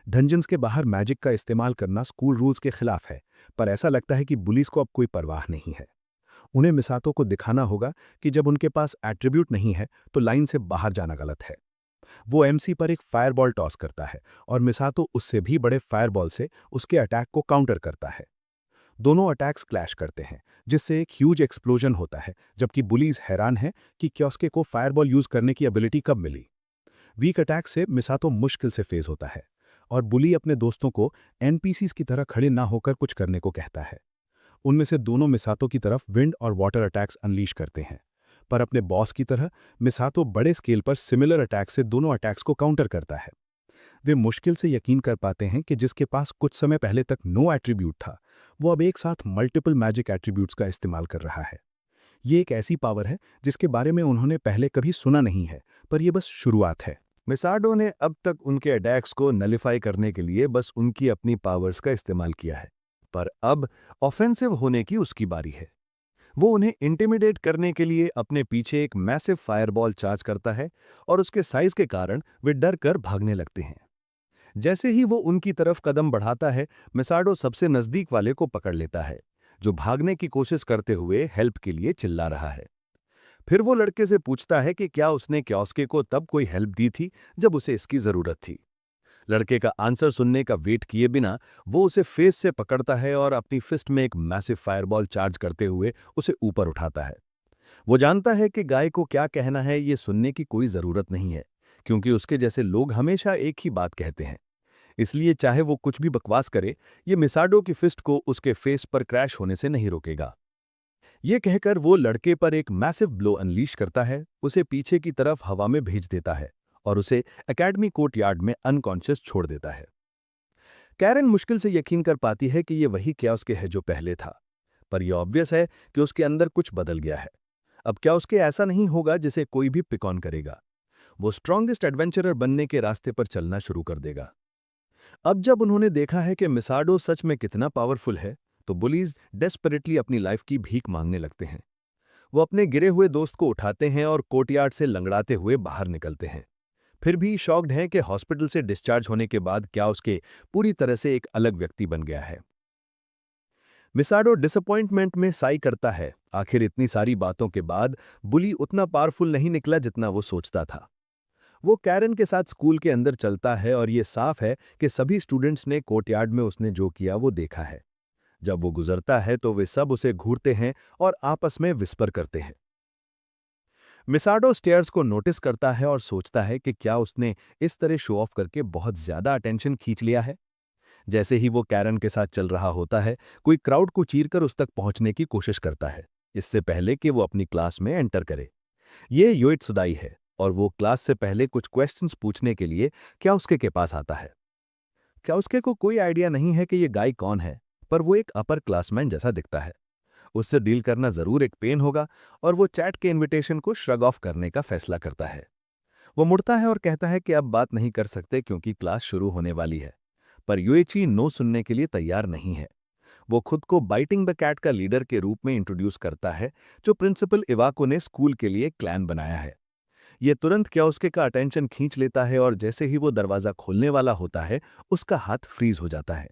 S1: डंजन्स के बाहर मैजिक का इस्तेमाल करना स्कूल रूल्स के खिलाफ है, पर ऐसा लगता है कि बुलीज को अब कोई परवाह नहीं है। उन्हें मिसातो को दिखाना होगा कि जब उनके पास एट्रीब्यूट नहीं है तो लाइन से बाहर जाना गलत है। वो एमसी पर एक फायरबॉल टॉस करता है और मिसातो उससे भी बड़े फायरबॉल से उसके अटैक को काउंटर करता है। दोनों अटैक्स क्लैश करते हैं, जिससे एक ह्यूज एक्सप्लोजन होता है, जबकि बुलीज हैरान है कि कियोस्के को फायरबॉल यूज करने की एबिलिटी कब मिली। वीक अटैक से मिसातो मुश्किल से फेज होता है और बुली अपने दोस्तों को एनपीसीज की तरह खड़े ना होकर कुछ करने को कहता है। उनमें से दोनों मिसातो की तरफ विंड और वाटर अटैक्स अनलीश करते हैं, पर अपने बॉस की तरह मिसातो बड़े स्केल पर सिमिलर अटैक से दोनों अटैक्स को काउंटर करता है। वे मुश्किल से यकीन कर पाते हैं कि जिसके पास कुछ समय पहले तक नो एट्रीब्यूट था, वो अब एक साथ मल्टीपल मैजिक एट्रीब्यूट्स का इस्तेमाल कर रहा है। ये एक ऐसी पावर है जिसके बारे में उन्होंने पहले कभी सुना नहीं है, पर यह बस शुरुआत है।
S2: मिसाडो ने अब तक उनके अटैक्स को नलिफाई करने के लिए बस उनकी अपनी पावर्स का इस्तेमाल किया है, पर अब ऑफेंसिव होने की उसकी बारी है। वो उन्हें इंटिमिडेट करने के लिए अपने पीछे एक मैसिव फायरबॉल चार्ज करता है और उसके साइज के कारण वे डर कर भागने लगते हैं। जैसे ही वो उनकी तरफ कदम बढ़ाता है, मिसाडो सबसे नजदीक वाले को पकड़ लेता है, जो भागने की कोशिश करते हुए हेल्प के लिए चिल्ला रहा है। फिर वो लड़के से पूछता है कि क्या उसने कियोस्के को तब कोई हेल्प दी थी जब उसे इसकी जरूरत थी। लड़के का आंसर सुनने का वेट किए बिना वो उसे फेस से पकड़ता है और अपनी फिस्ट में एक मैसिव फायरबॉल चार्ज करते हुए उसे ऊपर उठाता है। वो जानता है कि गाय को क्या कहना है ये सुनने की कोई जरूरत नहीं है, क्योंकि उसके जैसे लोग हमेशा एक ही बात कहते हैं। इसलिए चाहे वो कुछ भी बकवास करे, ये मिसाडो की फिस्ट को उसके फेस पर क्रैश होने से नहीं रोकेगा। ये कहकर वो लड़के पर एक मैसिव ब्लो अनलीश करता है, उसे पीछे की तरफ हवा में भेज देता है और उसे एकेडमी कोर्ट यार्ड में अनकॉन्शियस छोड़ देता है। कैरन मुश्किल से यकीन कर पाती है कि ये वही क्याउस्के है जो पहले था, पर यह ऑब्वियस है कि उसके अंदर कुछ बदल गया है। अब क्याउस्के ऐसा नहीं होगा जिसे कोई भी पिक ऑन करेगा। वो स्ट्रॉन्गेस्ट एडवेंचरर बनने के रास्ते पर चलना शुरू कर देगा। अब जब उन्होंने देखा है कि मिसाडो सच में कितना पावरफुल है, तो बुलीज डेस्परेटली अपनी लाइफ की भीख मांगने लगते हैं। वो अपने गिरे हुए दोस्त को उठाते हैं और कोर्टयार्ड से लंगड़ाते हुए बाहर निकलते हैं। फिर भी शॉक्ड हैं कि हॉस्पिटल से डिस्चार्ज होने के बाद क्या उसके पूरी तरह से एक अलग व्यक्ति बन गया है। मिसाडो डिसअपॉइंटमेंट में साई करता है, आखिर इतनी सारी बातों के बाद बुली उतना पावरफुल नहीं निकला जितना वो सोचता था। वो कैरन के साथ स्कूल के अंदर चलता है और ये साफ है कि सभी स्टूडेंट्स ने कोर्टयार्ड में उसने जो किया वो देखा है। जब वो गुजरता है तो वे सब उसे घूरते हैं और आपस में विस्पर करते हैं। मिसाडो स्टेयर्स को नोटिस करता है और सोचता है कि क्या उसने इस तरह शो ऑफ करके बहुत ज्यादा अटेंशन खींच लिया है। जैसे ही वो कैरन के साथ चल रहा होता है, कोई क्राउड को चीरकर उस तक पहुंचने की कोशिश करता है, इससे पहले कि वो अपनी क्लास में एंटर करे। ये योइत्सुदाई है और वो क्लास से पहले कुछ क्वेश्चंस पूछने के लिए क्याउस्के के पास आता है। क्याउस्के को कोई आइडिया नहीं है कि ये गाय कौन है, पर वो एक अपर क्लासमैन जैसा दिखता है। उससे डील करना जरूर एक पेन होगा और वो चैट के इनविटेशन को श्रग ऑफ करने का फैसला करता है। वो मुड़ता है और कहता है कि अब बात नहीं कर सकते क्योंकि क्लास शुरू होने वाली है, पर यूएची नो सुनने के लिए तैयार नहीं है। वो खुद को बाइटिंग द कैट का लीडर के रूप में इंट्रोड्यूस करता है, जो प्रिंसिपल इवाको ने स्कूल के लिए क्लैन बनाया है। ये तुरंत क्याउस्के का अटेंशन खींच लेता है और जैसे ही वो दरवाजा खोलने वाला होता है, उसका हाथ फ्रीज हो जाता है।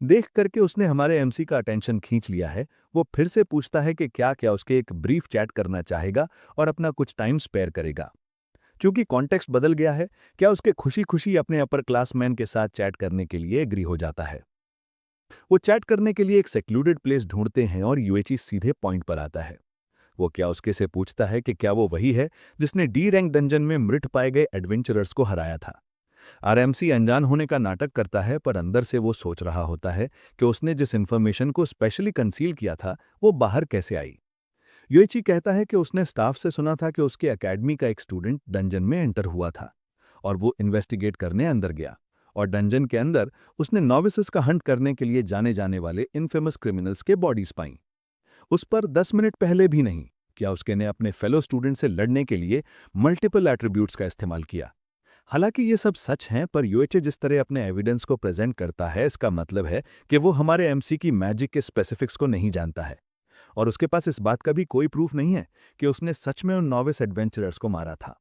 S2: देख करके उसने हमारे एमसी का अटेंशन खींच लिया है, वो फिर से पूछता है कि क्या उसके एक ब्रीफ चैट करना चाहेगा और अपना कुछ टाइम स्पेयर करेगा। चूंकि कॉन्टेक्स्ट बदल गया है, क्या उसके खुशी खुशी अपने अपर क्लासमैन के साथ चैट करने के लिए एग्री हो जाता है। वो चैट करने के लिए एक सेक्लूडेड प्लेस ढूंढते हैं और यूएची सीधे पॉइंट पर आता है। वो क्या उसके से पूछता है कि क्या वो वही है जिसने डी रैंक डंजन में मृत पाए गए एडवेंचरर्स को हराया था। आरएमसी अनजान होने का नाटक करता है, पर अंदर से वो सोच रहा होता है कि उसने जिस इंफॉर्मेशन को स्पेशली कंसील किया था वो बाहर कैसे आई। युएची कहता है कि उसने स्टाफ से सुना था कि उसके एकेडमी का एक स्टूडेंट डंजन में एंटर हुआ था और वो इन्वेस्टिगेट करने अंदर गया और डंजन के अंदर उसने नॉविसेस का हंट करने के लिए जाने जाने वाले इनफेमस क्रिमिनल्स के बॉडीज पाई। उस पर 10 मिनट पहले भी नहीं, क्या उसके ने अपने फेलो स्टूडेंट से लड़ने के लिए मल्टीपल एट्रीब्यूट्स का इस्तेमाल किया। हालांकि ये सब सच हैं, पर यूएचए जिस तरह अपने एविडेंस को प्रेजेंट करता है, इसका मतलब है कि वो हमारे एमसी की मैजिक के स्पेसिफिक्स को नहीं जानता है और उसके पास इस बात का भी कोई प्रूफ नहीं है कि उसने सच में उन नॉविस एडवेंचरर्स को मारा था।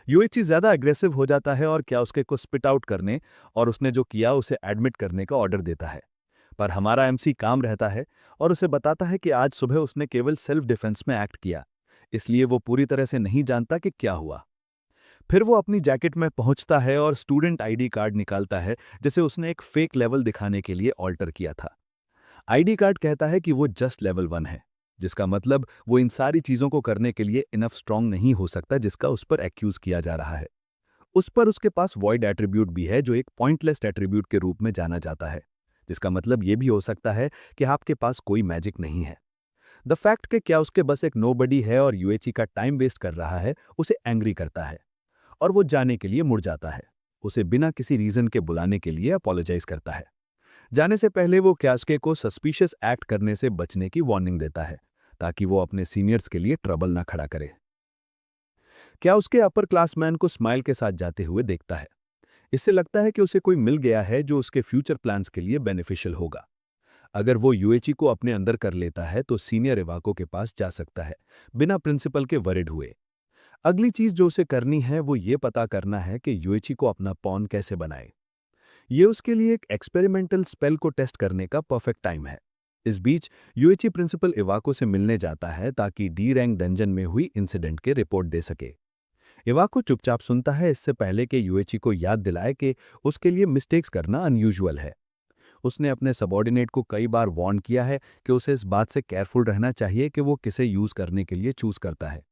S2: यूएचई ज्यादा अग्रेसिव हो जाता है और क्या उसके को स्पिट आउट करने और उसने जो किया उसे एडमिट करने का ऑर्डर देता है, पर हमारा एमसी काम रहता है और उसे बताता है कि आज सुबह उसने केवल सेल्फ डिफेंस में एक्ट किया, इसलिए वो पूरी तरह से नहीं जानता कि क्या हुआ। फिर वो अपनी जैकेट में पहुंचता है और स्टूडेंट आईडी कार्ड निकालता है, जिसे उसने एक फेक लेवल दिखाने के लिए ऑल्टर किया था। आईडी कार्ड कहता है कि वो जस्ट लेवल 1 है, जिसका मतलब वो इन सारी चीजों को करने के लिए इनफ स्ट्रांग नहीं हो सकता जिसका उस पर एक्यूज किया जा रहा है। उस पर उसके पास वॉइड एट्रीब्यूट भी है, जो एक पॉइंटलेस एट्रीब्यूट के रूप में जाना जाता है, जिसका मतलब ये भी हो सकता है कि आपके पास कोई मैजिक नहीं है। द फैक्ट कि क्या उसके बस एक नोबडी है और यूएचई का टाइम वेस्ट कर रहा है, उसे एंग्री करता है और वो जाने के लिए मुड़ जाता है। उसे बिना किसी रीजन के बुलाने के लिए अपोलोजाइज करता है। जाने से पहले वो क्यास्के को सस्पिशियस एक्ट करने से बचने की वार्निंग देता है, ताकि वो अपने सीनियर्स के लिए ट्रबल ना खड़ा करे। क्या उसके अपर क्लासमैन को स्माइल के साथ जाते हुए देखता है। इससे लगता है कि उसे कोई मिल गया है जो उसके फ्यूचर प्लान्स के लिए बेनिफिशियल होगा। अगर वो यूएचई को अपने अंदर कर लेता है तो सीनियर इवाको के पास जा सकता है, बिना प्रिंसिपल के वरिड हुए। अगली चीज जो उसे करनी है वो ये पता करना है कि यूएचई को अपना पॉन कैसे बनाए। ये उसके लिए एक एक्सपेरिमेंटल स्पेल को टेस्ट करने का परफेक्ट टाइम है। इस बीच यूएचई प्रिंसिपल इवाको से मिलने जाता है ताकि डी रैंक डंजन में हुई इंसिडेंट के रिपोर्ट दे सके। इवाको चुपचाप सुनता है, इससे पहले कि यूएचई को याद दिलाए कि उसके लिए मिस्टेक्स करना अनयूजुअल है। उसने अपने सबॉर्डिनेट को कई बार वार्न किया है कि उसे इस बात से केयरफुल रहना चाहिए कि वो किसे यूज करने के लिए चूज करता है।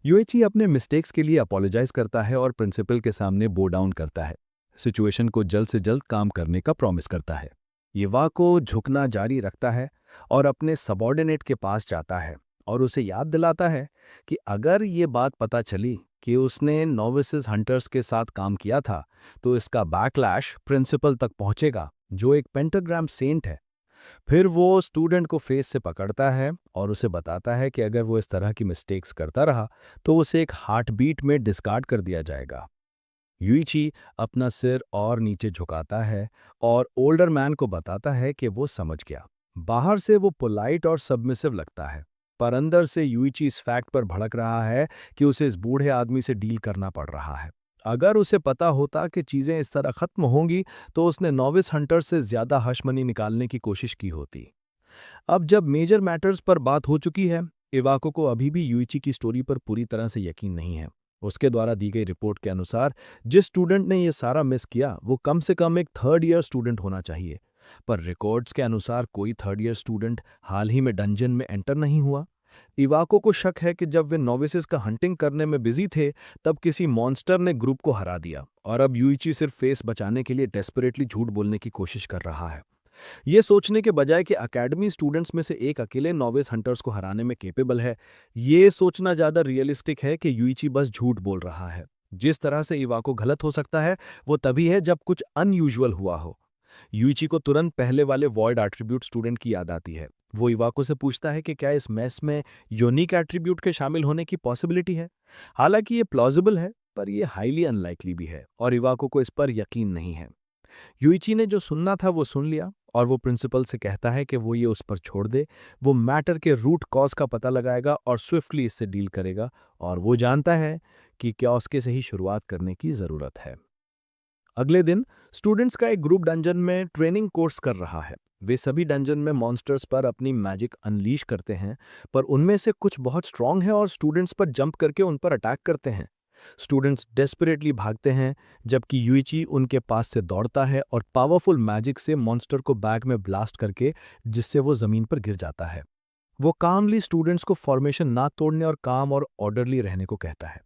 S2: यूएचई अपने मिस्टेक्स के लिए अपोलोजाइज करता है और प्रिंसिपल के सामने बो डाउन करता है। सिचुएशन को जल्द से जल्द काम करने का प्रॉमिस करता है। इवाको झुकना जारी रखता है और अपने सबॉर्डिनेट के पास जाता है और उसे याद दिलाता है कि अगर ये बात पता चली
S1: कि उसने नोविसेस हंटर्स के साथ काम किया था, तो इसका बैकलैश प्रिंसिपल तक पहुंचेगा, जो एक पेंटाग्राम सेंट है। फिर वो स्टूडेंट को फेस से पकड़ता है और उसे बताता है कि अगर वो इस तरह की मिस्टेक्स करता रहा तो उसे एक हार्ट बीट में डिस्कार्ड कर दिया जाएगा। यूइची अपना सिर और नीचे झुकाता है और ओल्डर मैन को बताता है कि वो समझ गया। बाहर से वो पोलाइट और सबमिसिव लगता है, पर अंदर से यूइची इस फैक्ट पर भड़क रहा है कि उसे इस बूढ़े आदमी से डील करना पड़ रहा है। अगर उसे पता होता कि चीजें इस तरह खत्म होंगी, तो उसने नॉविस हंटर से ज्यादा हशमनी निकालने की कोशिश की होती। अब जब मेजर मैटर्स पर बात हो चुकी है, इवाको को अभी भी यूइची की स्टोरी पर पूरी तरह से यकीन नहीं है। उसके द्वारा दी गई रिपोर्ट के अनुसार जिस स्टूडेंट ने ये सारा मिस किया वो कम से कम एक थर्ड ईयर स्टूडेंट होना चाहिए, पर रिकॉर्ड्स के अनुसार कोई थर्ड ईयर स्टूडेंट हाल ही में डंजन में एंटर नहीं हुआ। इवाको को शक है कि जब वे नोविसेस का हंटिंग करने में बिजी थे, तब किसी मॉन्स्टर ने ग्रुप को हरा दिया और अब यूइची सिर्फ फेस बचाने के लिए डेस्परेटली झूठ बोलने की कोशिश कर रहा है। ये सोचने के बजाय कि अकेडमी स्टूडेंट्स में से एक अकेले नॉविस हंटर्स को हराने में कैपेबल है, ये सोचना ज्यादा रियलिस्टिक है कि यूइची बस झूठ बोल रहा है। जिस तरह से इवाको गलत हो सकता है, वो तभी है जब कुछ अनयूजुअल हुआ हो। यूइची को तुरंत पहले वाले वॉइड एट्रीब्यूट स्टूडेंट की याद आती है। वो इवाको से पूछता है कि क्या इस मैस में यूनिक एट्रीब्यूट के शामिल होने की पॉसिबिलिटी है। हालांकि ये प्लॉजिबल है, पर यह हाईली अनलाइकली भी है और इवाको को इस पर यकीन नहीं है। यूइची ने जो सुनना था वो सुन लिया और वो प्रिंसिपल से कहता है कि वो ये उस पर छोड़ दे। वो मैटर के रूट कॉज का पता लगाएगा और स्विफ्टली इससे डील करेगा, और वो जानता है कि क्योस्के से ही शुरुआत करने की ज़रूरत है। अगले दिन स्टूडेंट्स का एक ग्रुप डंजन में ट्रेनिंग कोर्स कर रहा है। वे सभी डंजन में मॉन्स्टर्स पर अपनी मैजिक अनलीश करते हैं, पर उनमें से कुछ बहुत स्ट्रांग है और स्टूडेंट्स पर जंप करके उन पर अटैक करते हैं। स्टूडेंट्स डेस्परेटली भागते हैं, जबकि यूइची उनके पास से दौड़ता है और पावरफुल मैजिक से मॉन्स्टर को बैग में ब्लास्ट करके, जिससे वो जमीन पर गिर जाता है। वो कामली स्टूडेंट्स को फॉर्मेशन ना तोड़ने और काम और ऑर्डरली रहने को कहता है।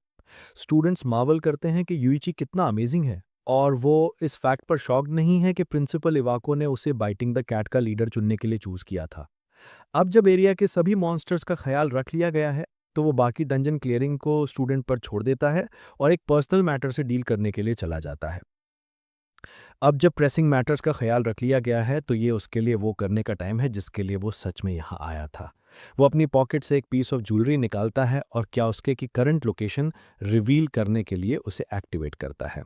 S1: स्टूडेंट्स मावल करते हैं कि यूइची कितना अमेजिंग है, और वो इस फैक्ट पर शॉक्ड नहीं है कि प्रिंसिपल इवाको ने उसे बाइटिंग द कैट का लीडर चुनने के लिए चूज किया था। अब जब एरिया के सभी मॉन्स्टर्स का ख्याल रख लिया गया है, तो वो बाकी डंजन क्लियरिंग को स्टूडेंट पर छोड़ देता है और एक पर्सनल मैटर से डील करने के लिए चला जाता है। अब जब प्रेसिंग मैटर्स का ख्याल रख लिया गया है, तो ये उसके लिए वो करने का टाइम है जिसके लिए वो सच में यहाँ आया था। वो अपनी पॉकेट से एक पीस ऑफ ज्वेलरी निकालता है और क्या उसके की करंट लोकेशन रिवील करने के लिए उसे एक्टिवेट करता है।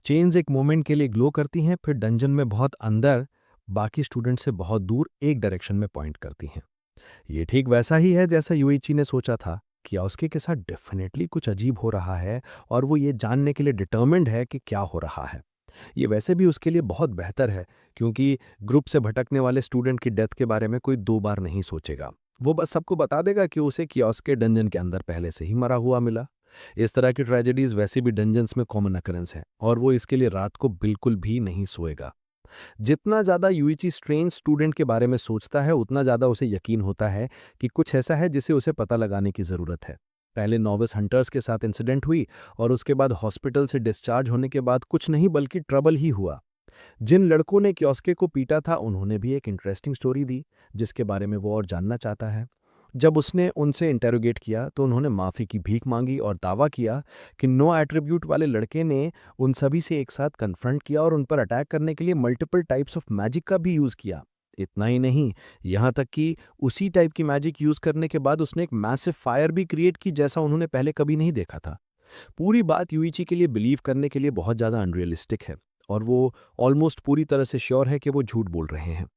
S1: चेन्स एक मोमेंट के लिए ग्लो करती हैं, फिर डंजन में बहुत अंदर, बाकी स्टूडेंट से बहुत दूर एक डायरेक्शन में पॉइंट करती हैं। ये ठीक वैसा ही है जैसा यूइची ने सोचा था। कियोस्के के साथ डेफिनेटली कुछ अजीब हो रहा है और वो ये जानने के लिए डिटर्मिन्ड है कि क्या हो रहा है। ये वैसे भी उसके लिए बहुत बेहतर है, क्योंकि ग्रुप से भटकने वाले स्टूडेंट की डेथ के बारे में कोई दो बार नहीं सोचेगा। वो बस सबको बता देगा कि उसे कियोस्के डंजन के अंदर पहले से ही मरा हुआ मिला। इस तरह की ट्रेजेडीज वैसे भी डंजन्स में कॉमन अकरेंस है और वो इसके लिए रात को बिल्कुल भी नहीं सोएगा। जितना ज्यादा यूइची स्ट्रेंज स्टूडेंट के बारे में सोचता है, उतना ज्यादा उसे यकीन होता है कि कुछ ऐसा है जिसे उसे पता लगाने की जरूरत है। पहले नॉविस हंटर्स के साथ इंसिडेंट हुई और उसके बाद हॉस्पिटल से डिस्चार्ज होने के बाद कुछ नहीं बल्कि ट्रबल ही हुआ। जिन लड़कों ने कियोस्के को पीटा था, उन्होंने भी एक इंटरेस्टिंग स्टोरी दी जिसके बारे में वो और जानना चाहता है। जब उसने उनसे इंटेरोगेट किया, तो उन्होंने माफ़ी की भीख मांगी और दावा किया कि नो एट्रीब्यूट वाले लड़के ने उन सभी से एक साथ कन्फ्रंट किया और उन पर अटैक करने के लिए मल्टीपल टाइप्स ऑफ मैजिक का भी यूज़ किया। इतना ही नहीं, यहाँ तक कि उसी टाइप की मैजिक यूज़ करने के बाद उसने एक मैसिव फायर भी क्रिएट की जैसा उन्होंने पहले कभी नहीं देखा था। पूरी बात यूइची के लिए बिलीव करने के लिए बहुत ज़्यादा अनरियलिस्टिक है और वो ऑलमोस्ट पूरी तरह से श्योर है कि वो झूठ बोल रहे हैं।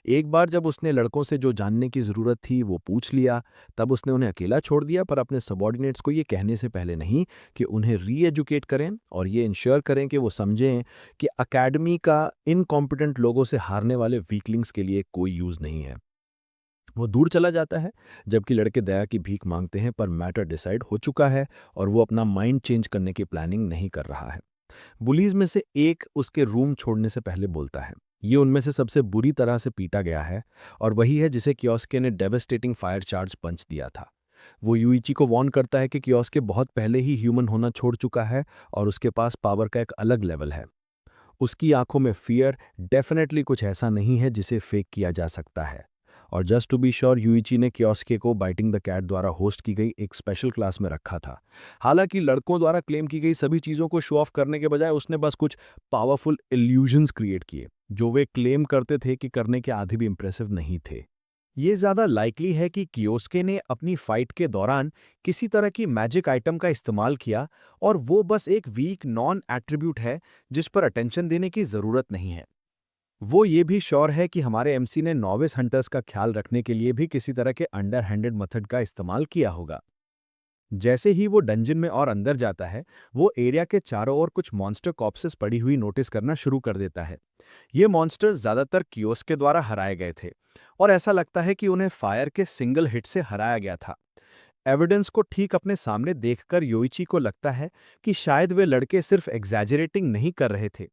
S1: एक बार जब उसने लड़कों से जो जानने की ज़रूरत थी वो पूछ लिया, तब उसने उन्हें अकेला छोड़ दिया, पर अपने सबॉर्डिनेट्स को ये कहने से पहले नहीं कि उन्हें री एजुकेट करें और ये इंश्योर करें कि वो समझें कि अकेडमी का इनकॉम्पिटेंट लोगों से हारने वाले वीकलिंग्स के लिए कोई यूज़ नहीं है। वो दूर चला जाता है, जबकि लड़के दया की भीख मांगते हैं, पर मैटर डिसाइड हो चुका है और वो अपना माइंड चेंज करने की प्लानिंग नहीं कर रहा है। बुलीज में से एक उसके रूम छोड़ने से पहले बोलता है। ये उनमें से सबसे बुरी तरह से पीटा गया है और वही है जिसे कियोस्के ने डेवास्टेटिंग फायर चार्ज पंच दिया था। वो यूइची को वार्न करता है कि कियोस्के बहुत पहले ही ह्यूमन होना छोड़ चुका है और उसके पास पावर का एक अलग लेवल है। उसकी आंखों में फियर डेफिनेटली कुछ ऐसा नहीं है जिसे फेक किया जा सकता है, और just to be sure Yuichi ने कियोस्के को बाइटिंग द कैट द्वारा होस्ट की गई एक स्पेशल क्लास में रखा था। हालांकि लड़कों द्वारा क्लेम की गई सभी चीज़ों को शो ऑफ करने के बजाय उसने बस कुछ पावरफुल इल्यूजन्स क्रिएट किए जो वे क्लेम करते थे कि करने के आधे भी इंप्रेसिव नहीं थे। ये ज़्यादा लाइकली है कि कियोस्के ने अपनी फाइट के दौरान किसी तरह की मैजिक आइटम का इस्तेमाल किया और वो बस एक वीक नॉन एट्रीब्यूट है जिस पर अटेंशन देने की ज़रूरत नहीं है। वो ये भी श्योर है कि हमारे एमसी ने नॉविस हंटर्स का ख्याल रखने के लिए भी किसी तरह के अंडर हैंडेड मेथड का इस्तेमाल किया होगा। जैसे ही वो डंजन में और अंदर जाता है, वो एरिया के चारों ओर कुछ मॉन्स्टर कॉप्सेस पड़ी हुई नोटिस करना शुरू कर देता है। ये मॉन्स्टर्स ज़्यादातर कियोस्क के द्वारा हराए गए थे और ऐसा लगता है कि उन्हें फायर के सिंगल हिट से हराया गया था। एविडेंस को ठीक अपने सामने देखकर योइची को लगता है कि शायद वे लड़के सिर्फ एग्जैजरेटिंग नहीं कर रहे थे,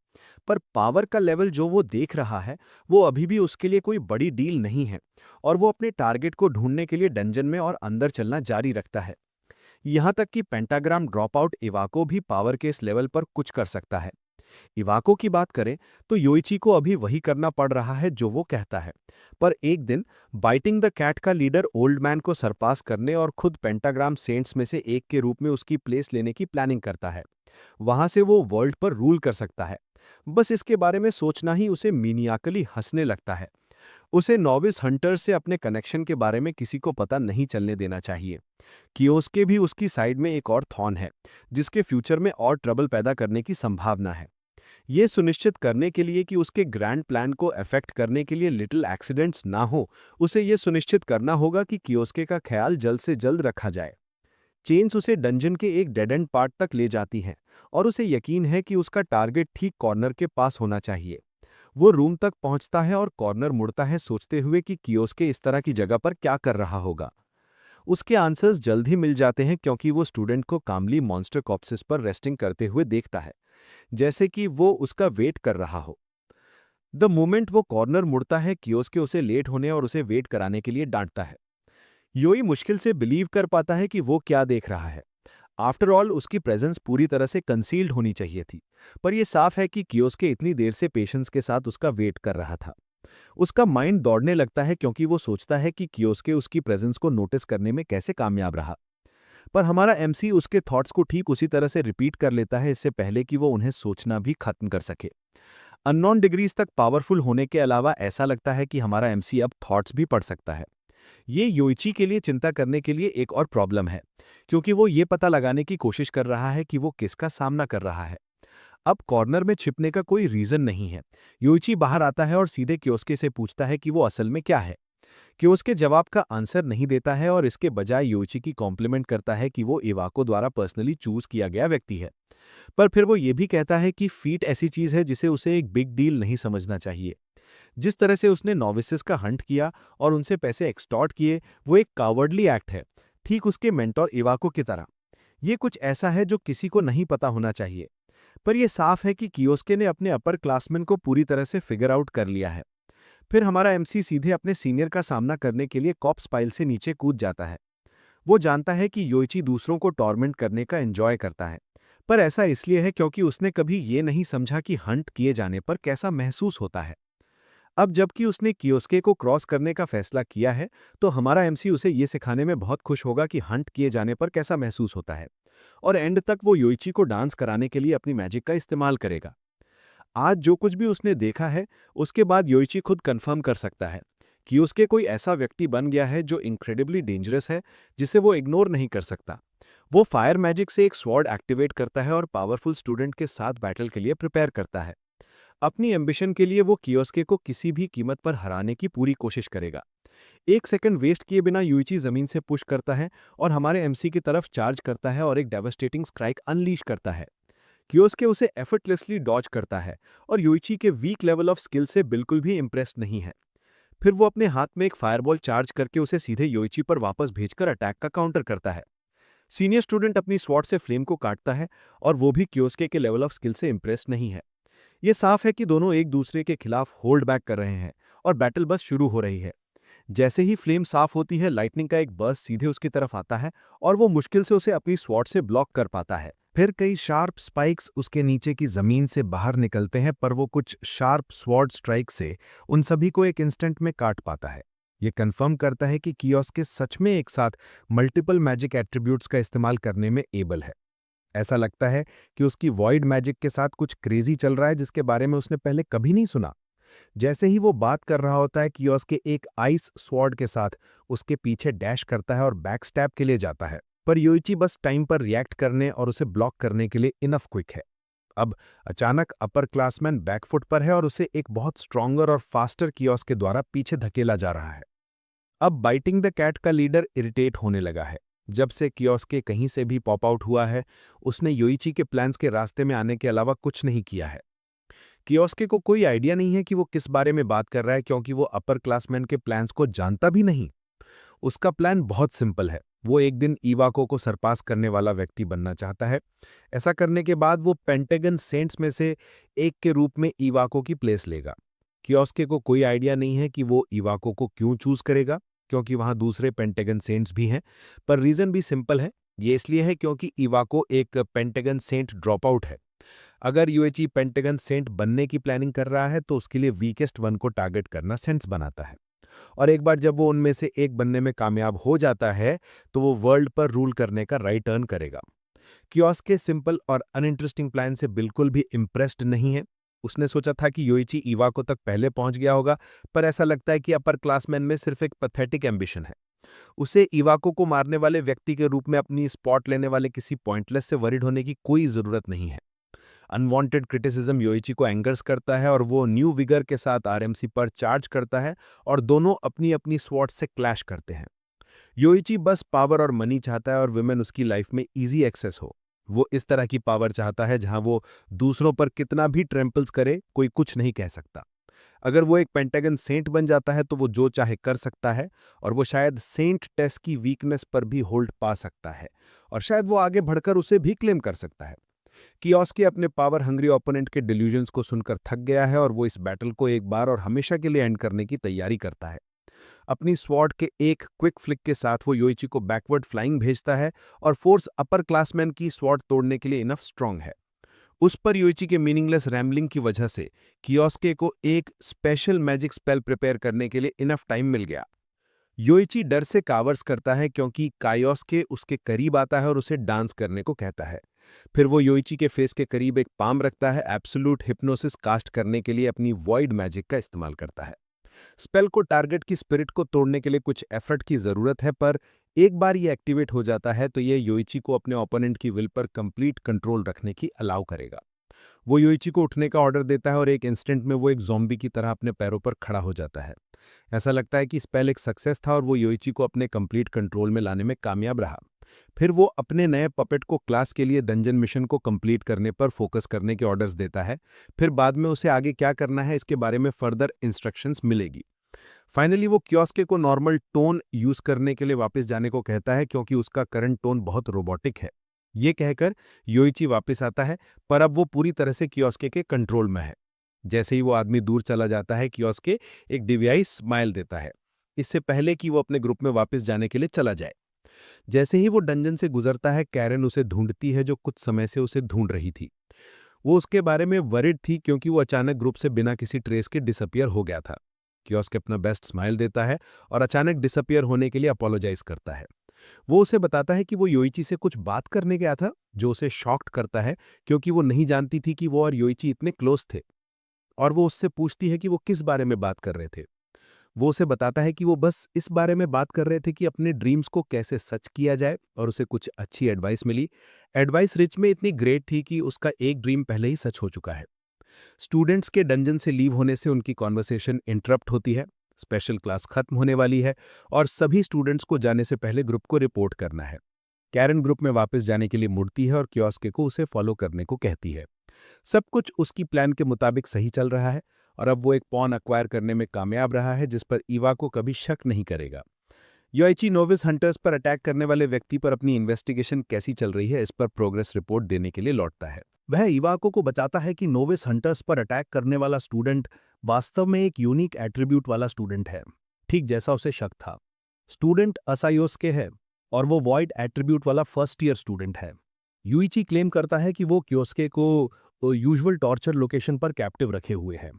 S1: पर पावर का लेवल जो वो देख रहा है वो अभी भी उसके लिए कोई बड़ी डील नहीं है और वो अपने टारगेट को ढूंढने के लिए डंजन में और अंदर चलना जारी रखता है। यहाँ तक कि पेंटाग्राम ड्रॉप आउट इवाको भी पावर के इस लेवल पर कुछ कर सकता है। इवाको की बात करें तो योइची को अभी वही करना पड़ रहा है जो वो कहता है, पर एक दिन बाइटिंग द कैट का लीडर ओल्ड मैन को सरपास करने और खुद पेंटाग्राम सेंट्स में से एक के रूप में उसकी प्लेस लेने की प्लानिंग करता है। वहां से वो वर्ल्ड पर रूल कर सकता है। बस इसके बारे में सोचना ही उसे मीनियाकली हंसने लगता है। उसे नॉविस हंटर्स से अपने कनेक्शन के बारे में किसी को पता नहीं चलने देना चाहिए। कियोस्के भी उसकी साइड में एक और थॉर्न है जिसके फ्यूचर में और ट्रबल पैदा करने की संभावना है। ये सुनिश्चित करने के लिए कि उसके ग्रैंड प्लान को अफेक्ट करने के लिए लिटिल एक्सीडेंट्स ना हो, उसे ये सुनिश्चित करना होगा कि कियोस्के का ख्याल जल्द से जल्द रखा जाए। चेन्स उसे डंजन के एक डेड एंड पार्ट तक ले जाती हैं और उसे यकीन है कि उसका टारगेट ठीक कॉर्नर के पास होना चाहिए। वो रूम तक पहुंचता है और कॉर्नर मुड़ता है सोचते हुए कि कियोस्के इस तरह की जगह पर क्या कर रहा होगा। उसके आंसर्स जल्द ही मिल जाते हैं क्योंकि वो स्टूडेंट को कामली मॉन्स्टर कॉप्सिस पर रेस्टिंग करते हुए देखता है, जैसे कि वो उसका वेट कर रहा हो। द मोमेंट वो कॉर्नर मुड़ता है, कियोस्के उसे लेट होने और उसे वेट कराने के लिए डांटता है। योई मुश्किल से बिलीव कर पाता है कि वो क्या देख रहा है। आफ्टर ऑल उसकी प्रेजेंस पूरी तरह से कंसील्ड होनी चाहिए थी, पर यह साफ है कि कियोस्के इतनी देर से पेशेंस के साथ उसका वेट कर रहा था। उसका माइंड दौड़ने लगता है क्योंकि वो सोचता है कि कियोस्के उसकी प्रेजेंस को नोटिस करने में कैसे कामयाब रहा। पर हमारा एमसी उसके थॉट्स को ठीक उसी तरह से रिपीट कर लेता है इससे पहले कि वो उन्हें सोचना भी खत्म कर सके। अननोन डिग्रीज तक पावरफुल होने के अलावा ऐसा लगता है कि हमारा एमसी अब थॉट्स भी पढ़ सकता है। ये योइची के लिए चिंता करने के लिए एक और प्रॉब्लम है, क्योंकि वो ये पता लगाने की कोशिश कर रहा है कि वो किसका सामना कर रहा है। अब कॉर्नर में छिपने का कोई रीजन नहीं है। योइची बाहर आता है और सीधे कियोस्के से पूछता है कि वो असल में क्या है। कियोस्के जवाब का आंसर नहीं देता है और इसके बजाय योइची की कॉम्प्लीमेंट करता है कि वो इवाको द्वारा पर्सनली चूज किया गया व्यक्ति है। पर फिर वो ये भी कहता है कि फीट ऐसी चीज है जिसे उसे एक बिग डील नहीं समझना चाहिए। जिस तरह से उसने नॉविसेस का हंट किया और उनसे पैसे एक्सटॉर्ट किए, वो एक कावर्डली एक्ट है, ठीक उसके मेंटोर इवाको की तरह। ये कुछ ऐसा है जो किसी को नहीं पता होना चाहिए। पर यह साफ है कि कियोस्के ने अपने अपर क्लासमैन को पूरी तरह से फिगर आउट कर लिया है। फिर हमारा एमसी सीधे अपने सीनियर का सामना करने के लिए कॉप्स पाइल से नीचे कूद जाता है। वो जानता है कि योइची दूसरों को टॉर्मेंट करने का एंजॉय करता है, पर ऐसा इसलिए है क्योंकि उसने कभी ये नहीं समझा कि हंट किए जाने पर कैसा महसूस होता है। अब जबकि उसने कियोस्के को क्रॉस करने का फैसला किया है, तो हमारा एमसी उसे ये सिखाने में बहुत खुश होगा कि हंट किए जाने पर कैसा महसूस होता है, और एंड तक वो योइची को डांस कराने के लिए अपनी मैजिक का इस्तेमाल करेगा। आज जो कुछ भी उसने देखा है, उसके बाद योइची खुद कंफर्म कर सकता है कि उसके कोई ऐसा व्यक्ति बन गया है जो इनक्रेडिबली डेंजरस है, जिसे वो इग्नोर नहीं कर सकता। वो फायर मैजिक से एक स्वॉर्ड एक्टिवेट करता है और पावरफुल स्टूडेंट के साथ बैटल के लिए प्रिपेयर करता है। अपनी एम्बिशन के लिए वो कियोस्के को किसी भी कीमत पर हराने की पूरी कोशिश करेगा। एक सेकंड वेस्ट किए बिना यूइची जमीन से पुश करता है और हमारे एमसी की तरफ चार्ज करता है और एक डेवास्टेटिंग स्ट्राइक अनलीश करता है। कियोस्के उसे एफर्टलेसली डॉज करता है और यूइची के वीक लेवल ऑफ स्किल से बिल्कुल भी इम्प्रेस्ड नहीं है। फिर वो अपने हाथ में एक फायरबॉल चार्ज करके उसे सीधे योइची पर वापस भेजकर अटैक का काउंटर करता है। सीनियर स्टूडेंट अपनी स्वॉर्ड से फ्लेम को काटता है और वो भी कियोस्के के लेवल ऑफ स्किल से इम्प्रेस्ड नहीं है। ये साफ है कि दोनों एक दूसरे के खिलाफ होल्ड बैक कर रहे हैं और बैटल बस शुरू हो रही है। जैसे ही फ्लेम साफ होती है, लाइटनिंग का एक बर्स्ट सीधे उसकी तरफ आता है और वो मुश्किल से उसे अपनी स्वॉर्ड से ब्लॉक कर पाता है। फिर कई शार्प स्पाइक्स उसके नीचे की जमीन से बाहर निकलते हैं, पर वो कुछ शार्प स्वॉर्ड स्ट्राइक से उन सभी को एक इंस्टेंट में काट पाता है। ये कंफर्म करता है कि कियोस्के सच में एक साथ मल्टीपल मैजिक एट्रीब्यूट्स का इस्तेमाल करने में एबल है। ऐसा लगता है कि उसकी वॉइड मैजिक के साथ कुछ क्रेजी चल रहा है जिसके बारे में उसने पहले कभी नहीं सुना। जैसे ही वो बात कर रहा होता है, कियोस्के एक आइस स्वॉर्ड के साथ उसके पीछे डैश करता है और बैकस्टैब के लिए जाता है। पर योइची बस टाइम पर रिएक्ट करने और उसे ब्लॉक करने के लिए इनफ क्विक है। अब अचानक अपर क्लासमैन बैकफुट पर है और उसे एक बहुत स्ट्रॉन्गर और फास्टर कियोस्के द्वारा पीछे धकेला जा रहा है। अब बाइटिंग द कैट का लीडर इरिटेट होने लगा है। जब से कियोस्के कहीं से भी पॉप आउट हुआ है, उसने योइची के प्लान्स के रास्ते में आने के अलावा कुछ नहीं किया है। कियोस्के को कोई आइडिया नहीं है कि वो किस बारे में बात कर रहा है, क्योंकि वो अपर क्लासमैन के प्लान्स को जानता भी नहीं। उसका प्लान बहुत सिंपल है। वो एक दिन इवाको को सरपास करने वाला व्यक्ति बनना चाहता है। ऐसा करने के बाद वो पेंटागन सेंट्स में से एक के रूप में इवाको की प्लेस लेगा। कियोस्के को कोई आइडिया नहीं है कि वो इवाको को क्यों चूज करेगा, क्योंकि वहां दूसरे पेंटागन सेंट्स भी हैं। पर रीजन भी सिंपल है। ये इसलिए है क्योंकि इवाको एक पेंटागन सेंट ड्रॉप आउट है। अगर यूएचई पेंटागन सेंट बनने की प्लानिंग कर रहा है तो उसके लिए वीकेस्ट वन को टारगेट करना सेंस बनाता है। और एक बार जब वो उनमें से एक बनने में कामयाब हो जाता है, तो वो वर्ल्ड पर रूल करने का राइट अर्न करेगा। कियोस्के सिंपल और अनइंटरेस्टिंग प्लान से बिल्कुल भी इम्प्रेस्ड नहीं है। उसने सोचा था कि योइची इवाको तक पहले पहुंच गया होगा, पर ऐसा लगता है कि अपर क्लासमैन में सिर्फ एक पैथेटिक एम्बिशन है। उसे इवाको को मारने वाले व्यक्ति के रूप में अपनी स्पॉट लेने वाले किसी पॉइंटलेस से वरिड होने की कोई जरूरत नहीं है। अनवांटेड क्रिटिसिज्म योइची को एंगर्स करता है और वो न्यू विगर के साथ आरएमसी पर चार्ज करता है और दोनों अपनी अपनी स्वॉर्ड से क्लैश करते हैं। योइची बस पावर और मनी चाहता है और विमेन उसकी लाइफ में इजी एक्सेस हो। वो इस तरह की पावर चाहता है जहां वो दूसरों पर कितना भी ट्रैम्पल्स करे, कोई कुछ नहीं कह सकता। अगर वो एक पेंटागन सेंट बन जाता है तो वो जो चाहे कर सकता है, और वो शायद सेंट टेस्ट की वीकनेस पर भी होल्ड पा सकता है, और शायद वो आगे बढ़कर उसे भी क्लेम कर सकता है। कियोस्के अपने पावर हंग्री ओपोनेंट के डिल्यूजन्स को सुनकर थक गया है और वो इस बैटल को एक बार और हमेशा के लिए एंड करने की तैयारी करता है। अपनी स्वॉर्ड के एक क्विक फ्लिक के साथ वो योइची को बैकवर्ड फ्लाइंग भेजता है और फोर्स अपर क्लासमैन की स्वॉर्ड तोड़ने के लिए इनफ स्ट्रांग है। उस पर योइची के मीनिंगलेस रैम्बलिंग की वजह से कियोस्के को एक स्पेशल मैजिक स्पेल प्रिपेयर करने के लिए इनफ टाइम मिल गया। योइची डर से कावर्स करता है क्योंकि कायोस्के उसके करीब आता है और उसे डांस करने को कहता है। फिर वो योइची के फेस के करीब एक पाम रखता है, एब्सोल्यूट हिप्नोसिस कास्ट करने के लिए अपनी वॉइड मैजिक का इस्तेमाल करता है। स्पेल को टारगेट की स्पिरिट को तोड़ने के लिए कुछ एफर्ट की जरूरत है, पर एक बार ये एक्टिवेट हो जाता है तो ये योइची को अपने ओपोनेंट की विल पर कंप्लीट कंट्रोल रखने की अलाउ करेगा। वो योइची को उठने का ऑर्डर देता है और एक इंस्टेंट में वो एक ज़ॉम्बी की तरह अपने पैरों पर खड़ा हो जाता है। ऐसा लगता है कि स्पेल एक सक्सेस था और वो योइची को अपने कंप्लीट कंट्रोल में लाने में कामयाब रहा। फिर वो अपने नए पपेट को क्लास के लिए डंजन मिशन को कंप्लीट करने पर फोकस करने के ऑर्डर्स देता है। फिर बाद में उसे आगे क्या करना है इसके बारे में फर्दर इंस्ट्रक्शंस मिलेगी। फाइनली वो कियोस्के को नॉर्मल टोन यूज करने के लिए वापस जाने को कहता है क्योंकि उसका करंट टोन बहुत रोबोटिक है। ये कहकर योइची वापस आता है, पर अब वो पूरी तरह से कियोस्के के कंट्रोल में है। जैसे ही वो आदमी दूर चला जाता है, कियोस्के एक डिवाइस स्माइल देता है, इससे पहले कि वो अपने ग्रुप में वापस जाने के लिए चला जाए। जैसे ही वो डंजन से गुजरता है, कैरन उसे ढूंढती है जो कुछ समय से उसे ढूंढ रही थी। वो उसके बारे में वरिड थी क्योंकि वो अचानक ग्रुप से बिना किसी ट्रेस के डिसअपियर हो गया था। कियोस्के अपना बेस्ट स्माइल देता है और अचानक डिसअपियर होने के लिए अपोलोजाइज करता है। वो उसे बताता है कि वो योइची से कुछ बात करने गया था, जो उसे शॉक्ड करता है क्योंकि वो नहीं जानती थी कि वो और योइची इतने क्लोज थे। और वो उससे पूछती है कि वो किस बारे में बात कर रहे थे। वो उसे बताता है कि वो बस इस बारे में बात कर रहे थे कि अपने ड्रीम्स को कैसे सच किया जाए, और उसे कुछ अच्छी एडवाइस मिली। एडवाइस रिच में इतनी ग्रेट थी कि उसका एक ड्रीम पहले ही सच हो चुका है। स्टूडेंट्स के डंजन से लीव होने से उनकी कॉन्वर्सेशन इंटरप्ट होती है। स्पेशल क्लास खत्म होने वाली है और सभी स्टूडेंट्स को जाने से पहले ग्रुप को रिपोर्ट करना है। कैरन ग्रुप में वापस जाने के लिए मुड़ती है और कियोस्के को उसे फॉलो करने को कहती है। सब कुछ उसकी प्लान के मुताबिक सही चल रहा है और अब वो एक पॉन अक्वायर करने में कामयाब रहा है जिस पर इवाको कभी शक नहीं करेगा। योइची नोविस हंटर्स पर अटैक करने वाले व्यक्ति पर अपनी इन्वेस्टिगेशन कैसी चल रही है इस पर प्रोग्रेस रिपोर्ट देने के लिए लौटता है। वह इवाको को बताता है कि नोविस हंटर्स पर अटैक करने वाला स्टूडेंट वास्तव में एक यूनिक एट्रीब्यूट वाला स्टूडेंट है, ठीक जैसा उसे शक था। स्टूडेंट असायोस्के है और वो वॉइड एट्रीब्यूट वाला फर्स्ट ईयर स्टूडेंट है। यूइची क्लेम करता है कि वो कियोस्के को यूजुअल टॉर्चर लोकेशन पर कैप्टिव रखे हुए हैं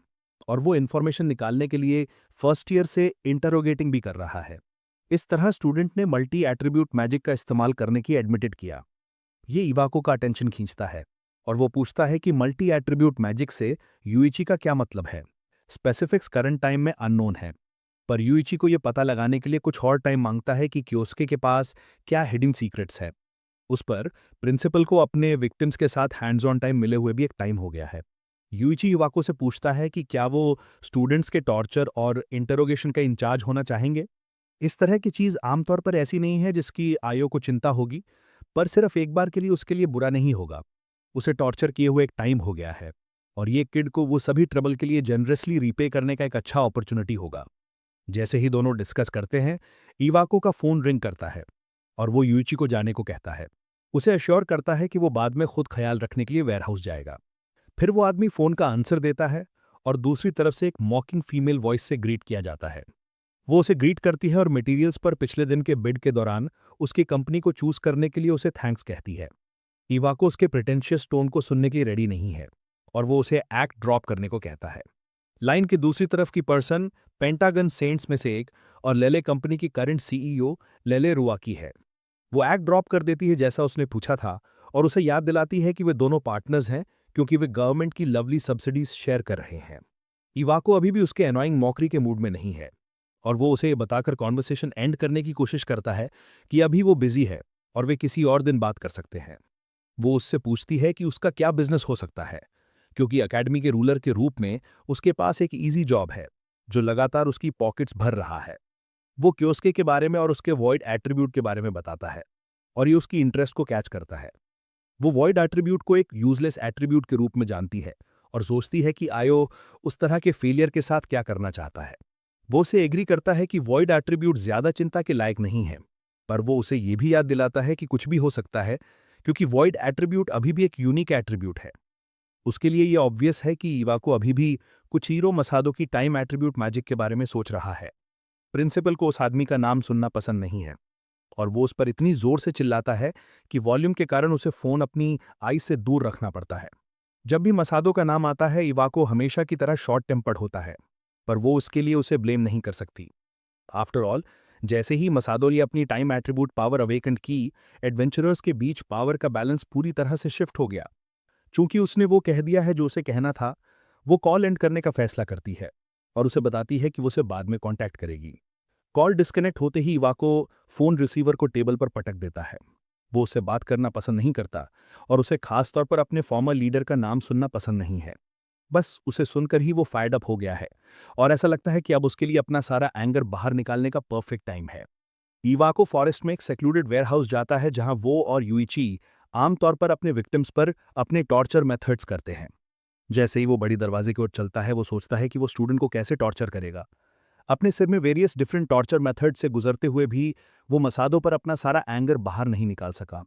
S1: और वो इन्फॉर्मेशन निकालने के लिए फर्स्ट ईयर से इंटरोगेटिंग भी कर रहा है। इस तरह स्टूडेंट ने मल्टी एट्रीब्यूट मैजिक का इस्तेमाल करने की एडमिटेड किया। ये इवाको का अटेंशन खींचता है और वो पूछता है कि मल्टी एट्रीब्यूट मैजिक से यूइची का क्या मतलब है। स्पेसिफिक्स करंट टाइम में अननोन है, पर यूइची को ये पता लगाने के लिए कुछ और टाइम मांगता है कि क्योस्के के पास क्या हिडन सीक्रेट्स है। उस पर प्रिंसिपल को अपने विक्टिम्स के साथ हैंड्स ऑन टाइम मिले हुए भी एक टाइम हो गया है। यूइची इवाको से पूछता है कि क्या वो स्टूडेंट्स के टॉर्चर और इंटरोगेशन का इंचार्ज होना चाहेंगे। इस तरह की चीज आमतौर पर ऐसी नहीं है जिसकी आयो को चिंता होगी, पर सिर्फ एक बार के लिए उसके लिए बुरा नहीं होगा। उसे टॉर्चर किए हुए एक टाइम हो गया है और ये किड को वो सभी ट्रबल के लिए जनरसली रीपे करने का एक अच्छा अपॉर्चुनिटी होगा। जैसे ही दोनों डिस्कस करते हैं, इवाको का फोन रिंग करता है और वो यूइची को जाने को कहता है। उसे अश्योर करता है कि वो बाद में खुद ख्याल रखने के लिए वेयरहाउस जाएगा। फिर वो आदमी फोन का आंसर देता है और दूसरी तरफ से एक मॉकिंग फीमेल वॉइस से ग्रीट किया जाता है। वो उसे ग्रीट करती है और मटेरियल्स पर पिछले दिन के बिड के दौरान उसकी कंपनी को चूज करने के लिए उसे थैंक्स कहती है। इवाको उसके प्रिटेंशियस टोन को सुनने के लिए रेडी नहीं है और वो उसे एक्ट ड्रॉप करने को कहता है। लाइन की दूसरी तरफ की पर्सन पेंटागन सेंट्स में से एक और लेले कंपनी की करंट सीईओ लेले रुआकी है। वो एक्ट ड्रॉप कर देती है जैसा उसने पूछा था और उसे याद दिलाती है कि वे दोनों पार्टनर्स हैं क्योंकि वे गवर्नमेंट की लवली सब्सिडीज शेयर कर रहे हैं। इवाको अभी भी उसके एनॉइंग मॉकरी के मूड में नहीं है और वो उसे ये बताकर कॉन्वर्सेशन एंड करने की कोशिश करता है कि अभी वो बिजी है और वे किसी और दिन बात कर सकते हैं। वो उससे पूछती है कि उसका क्या बिजनेस हो सकता है, क्योंकि एकेडमी के रूलर के रूप में उसके पास एक इजी जॉब है जो लगातार उसकी पॉकेट्स भर रहा है। वो क्योस्के के बारे में और उसके वॉइड एट्रीब्यूट के बारे में बताता है और ये उसकी इंटरेस्ट को कैच करता है। वो वॉइड एट्रीब्यूट को एक यूजलेस एट्रीब्यूट के रूप में जानती है और सोचती है कि आयो उस तरह के फेलियर के साथ क्या करना चाहता है। वो उसे एग्री करता है कि वॉइड एट्रीब्यूट ज्यादा चिंता के लायक नहीं है, पर वो उसे ये भी याद दिलाता है कि कुछ भी हो सकता है क्योंकि वॉइड एट्रीब्यूट अभी भी एक यूनिक एट्रीब्यूट है। उसके लिए ये ऑब्वियस है कि इवाको अभी भी कुचीरो मसादो की टाइम एट्रीब्यूट मैजिक के बारे में सोच रहा है। प्रिंसिपल को उस आदमी का नाम सुनना पसंद नहीं है और वो उस पर इतनी जोर से चिल्लाता है कि वॉल्यूम के कारण उसे फोन अपनी आई से दूर रखना पड़ता है। जब भी मसादो का नाम आता है, इवाको हमेशा की तरह शॉर्ट टेम्पर्ड होता है, पर वो उसके लिए उसे ब्लेम नहीं कर सकती। आफ्टर ऑल, जैसे ही मसादो ने अपनी टाइम एट्रीब्यूट पावर अवेकेंड की, एडवेंचरर्स के बीच पावर का बैलेंस पूरी तरह से शिफ्ट हो गया। चूंकि उसने वो कह दिया है जो उसे कहना था, वो कॉल एंड करने का फैसला करती है और उसे बताती है कि वो उसे बाद में कॉन्टैक्ट करेगी। कॉल डिस्कनेक्ट होते ही इवाको फोन रिसीवर को टेबल पर पटक देता है। वो उससे बात करना पसंद नहीं करता और उसे खास तौर पर अपने फॉर्मर लीडर का नाम सुनना पसंद नहीं है। बस उसे सुनकर ही वो फायर्ड अप हो गया है और ऐसा लगता है कि अब उसके लिए अपना सारा एंगर बाहर निकालने का परफेक्ट टाइम है। इवाको फॉरेस्ट में एक सेक्लूडेड वेयरहाउस जाता है जहां वो और यूइची आमतौर पर अपने विक्टिम्स पर अपने टॉर्चर मेथड्स करते हैं। जैसे ही वो बड़ी दरवाजे की ओर चलता है, वो सोचता है कि वो स्टूडेंट को कैसे टॉर्चर करेगा। अपने सिर में वेरियस डिफरेंट टॉर्चर मेथड से गुजरते हुए भी वो मसादों पर अपना सारा एंगर बाहर नहीं निकाल सका,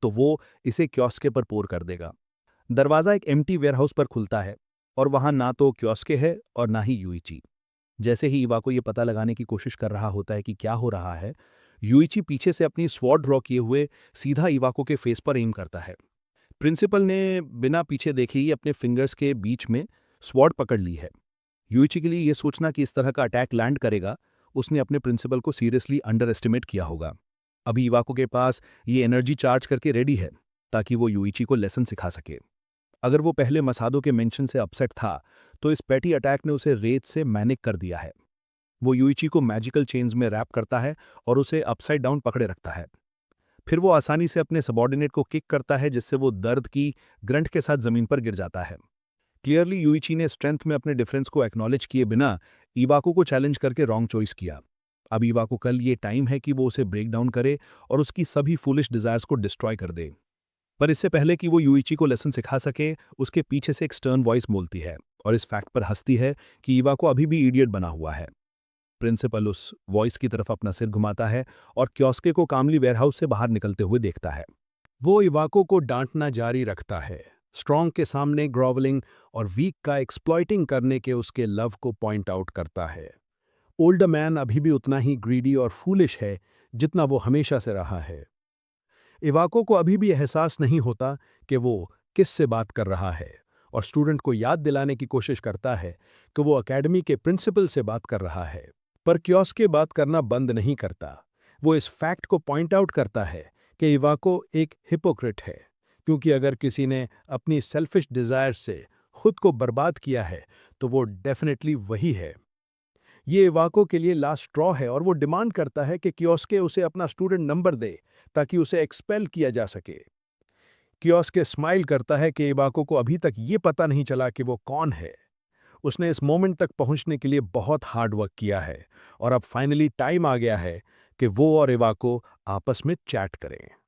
S1: तो वो इसे क्योस्के पर पोर कर देगा। दरवाजा एक एम्प्टी वेयरहाउस पर खुलता है और वहां ना तो क्योस्के है और ना ही यूइची। जैसे ही इवाको ये पता लगाने की कोशिश कर रहा होता है कि क्या हो रहा है, यूइची पीछे से अपनी स्वॉर्ड ड्रॉ किए हुए सीधा इवाको के फेस पर एम करता है। प्रिंसिपल ने बिना पीछे देखे ही अपने फिंगर्स के बीच में स्वॉर्ड पकड़ ली है। यूइची के लिए यह सोचना कि इस तरह का अटैक लैंड करेगा, उसने अपने प्रिंसिपल को सीरियसली अंडर एस्टिमेट किया होगा। अभी इवाको के पास ये एनर्जी चार्ज करके रेडी है ताकि वो यूइची को लेसन सिखा सके। अगर वो पहले मसादो के मेंशन से अपसेट था, तो इस पैटी अटैक ने उसे रेत से मैनिक कर दिया है। वो यूइची को मैजिकल चेन्स में रैप करता है और उसे अपसाइड डाउन पकड़े रखता है। फिर वो आसानी से अपने सबॉर्डिनेट को किक करता है जिससे वो दर्द की ग्रंट के साथ जमीन पर गिर जाता है। क्लियरली यूइची ने स्ट्रेंथ में अपने डिफरेंस को एक्नॉलेज किए बिना इवाको को चैलेंज करके रॉन्ग चॉइस किया। अब इवाको कल ये टाइम है कि वो उसे ब्रेक डाउन करे और उसकी सभी फूलिश डिजायर्स को डिस्ट्रॉय कर दे। पर इससे पहले कि वो यूइची को लेसन सिखा सके, उसके पीछे से एक स्टर्न वॉइस बोलती है और इस फैक्ट पर हंसती है कि इवाको अभी भी इडियट बना हुआ है। प्रिंसिपल उस वॉइस की तरफ अपना सिर घुमाता है और क्योस्के को कामली वेयरहाउस से बाहर निकलते हुए देखता है। वो इवाको को डांटना जारी रखता है, स्ट्रॉन्ग के सामने ग्रोवलिंग और वीक का एक्सप्लॉइटिंग करने के उसके लव को पॉइंट आउट करता है। ओल्डर मैन अभी भी उतना ही ग्रीडी और फूलिश है जितना वो हमेशा से रहा है। इवाको को अभी भी एहसास नहीं होता कि वो किससे बात कर रहा है और स्टूडेंट को याद दिलाने की कोशिश करता है कि वो एकेडमी के प्रिंसिपल से बात कर रहा है। पर कियोस्के बात करना बंद नहीं करता। वो इस फैक्ट को पॉइंट आउट करता है कि इवाको एक हिपोक्रिट है, क्योंकि अगर किसी ने अपनी सेल्फिश डिजायर से खुद को बर्बाद किया है तो वो डेफिनेटली वही है। ये इवाको के लिए लास्ट स्ट्रॉ है और वो डिमांड करता है कि कियोस्के उसे अपना स्टूडेंट नंबर दे ताकि उसे एक्सपेल किया जा सके। कियोस्के स्माइल करता है कि इवाको को अभी तक ये पता नहीं चला कि वो कौन है। उसने इस मोमेंट तक पहुंचने के लिए बहुत हार्ड वर्क किया है और अब फाइनली टाइम आ गया है कि वो और इवाको आपस में चैट करें।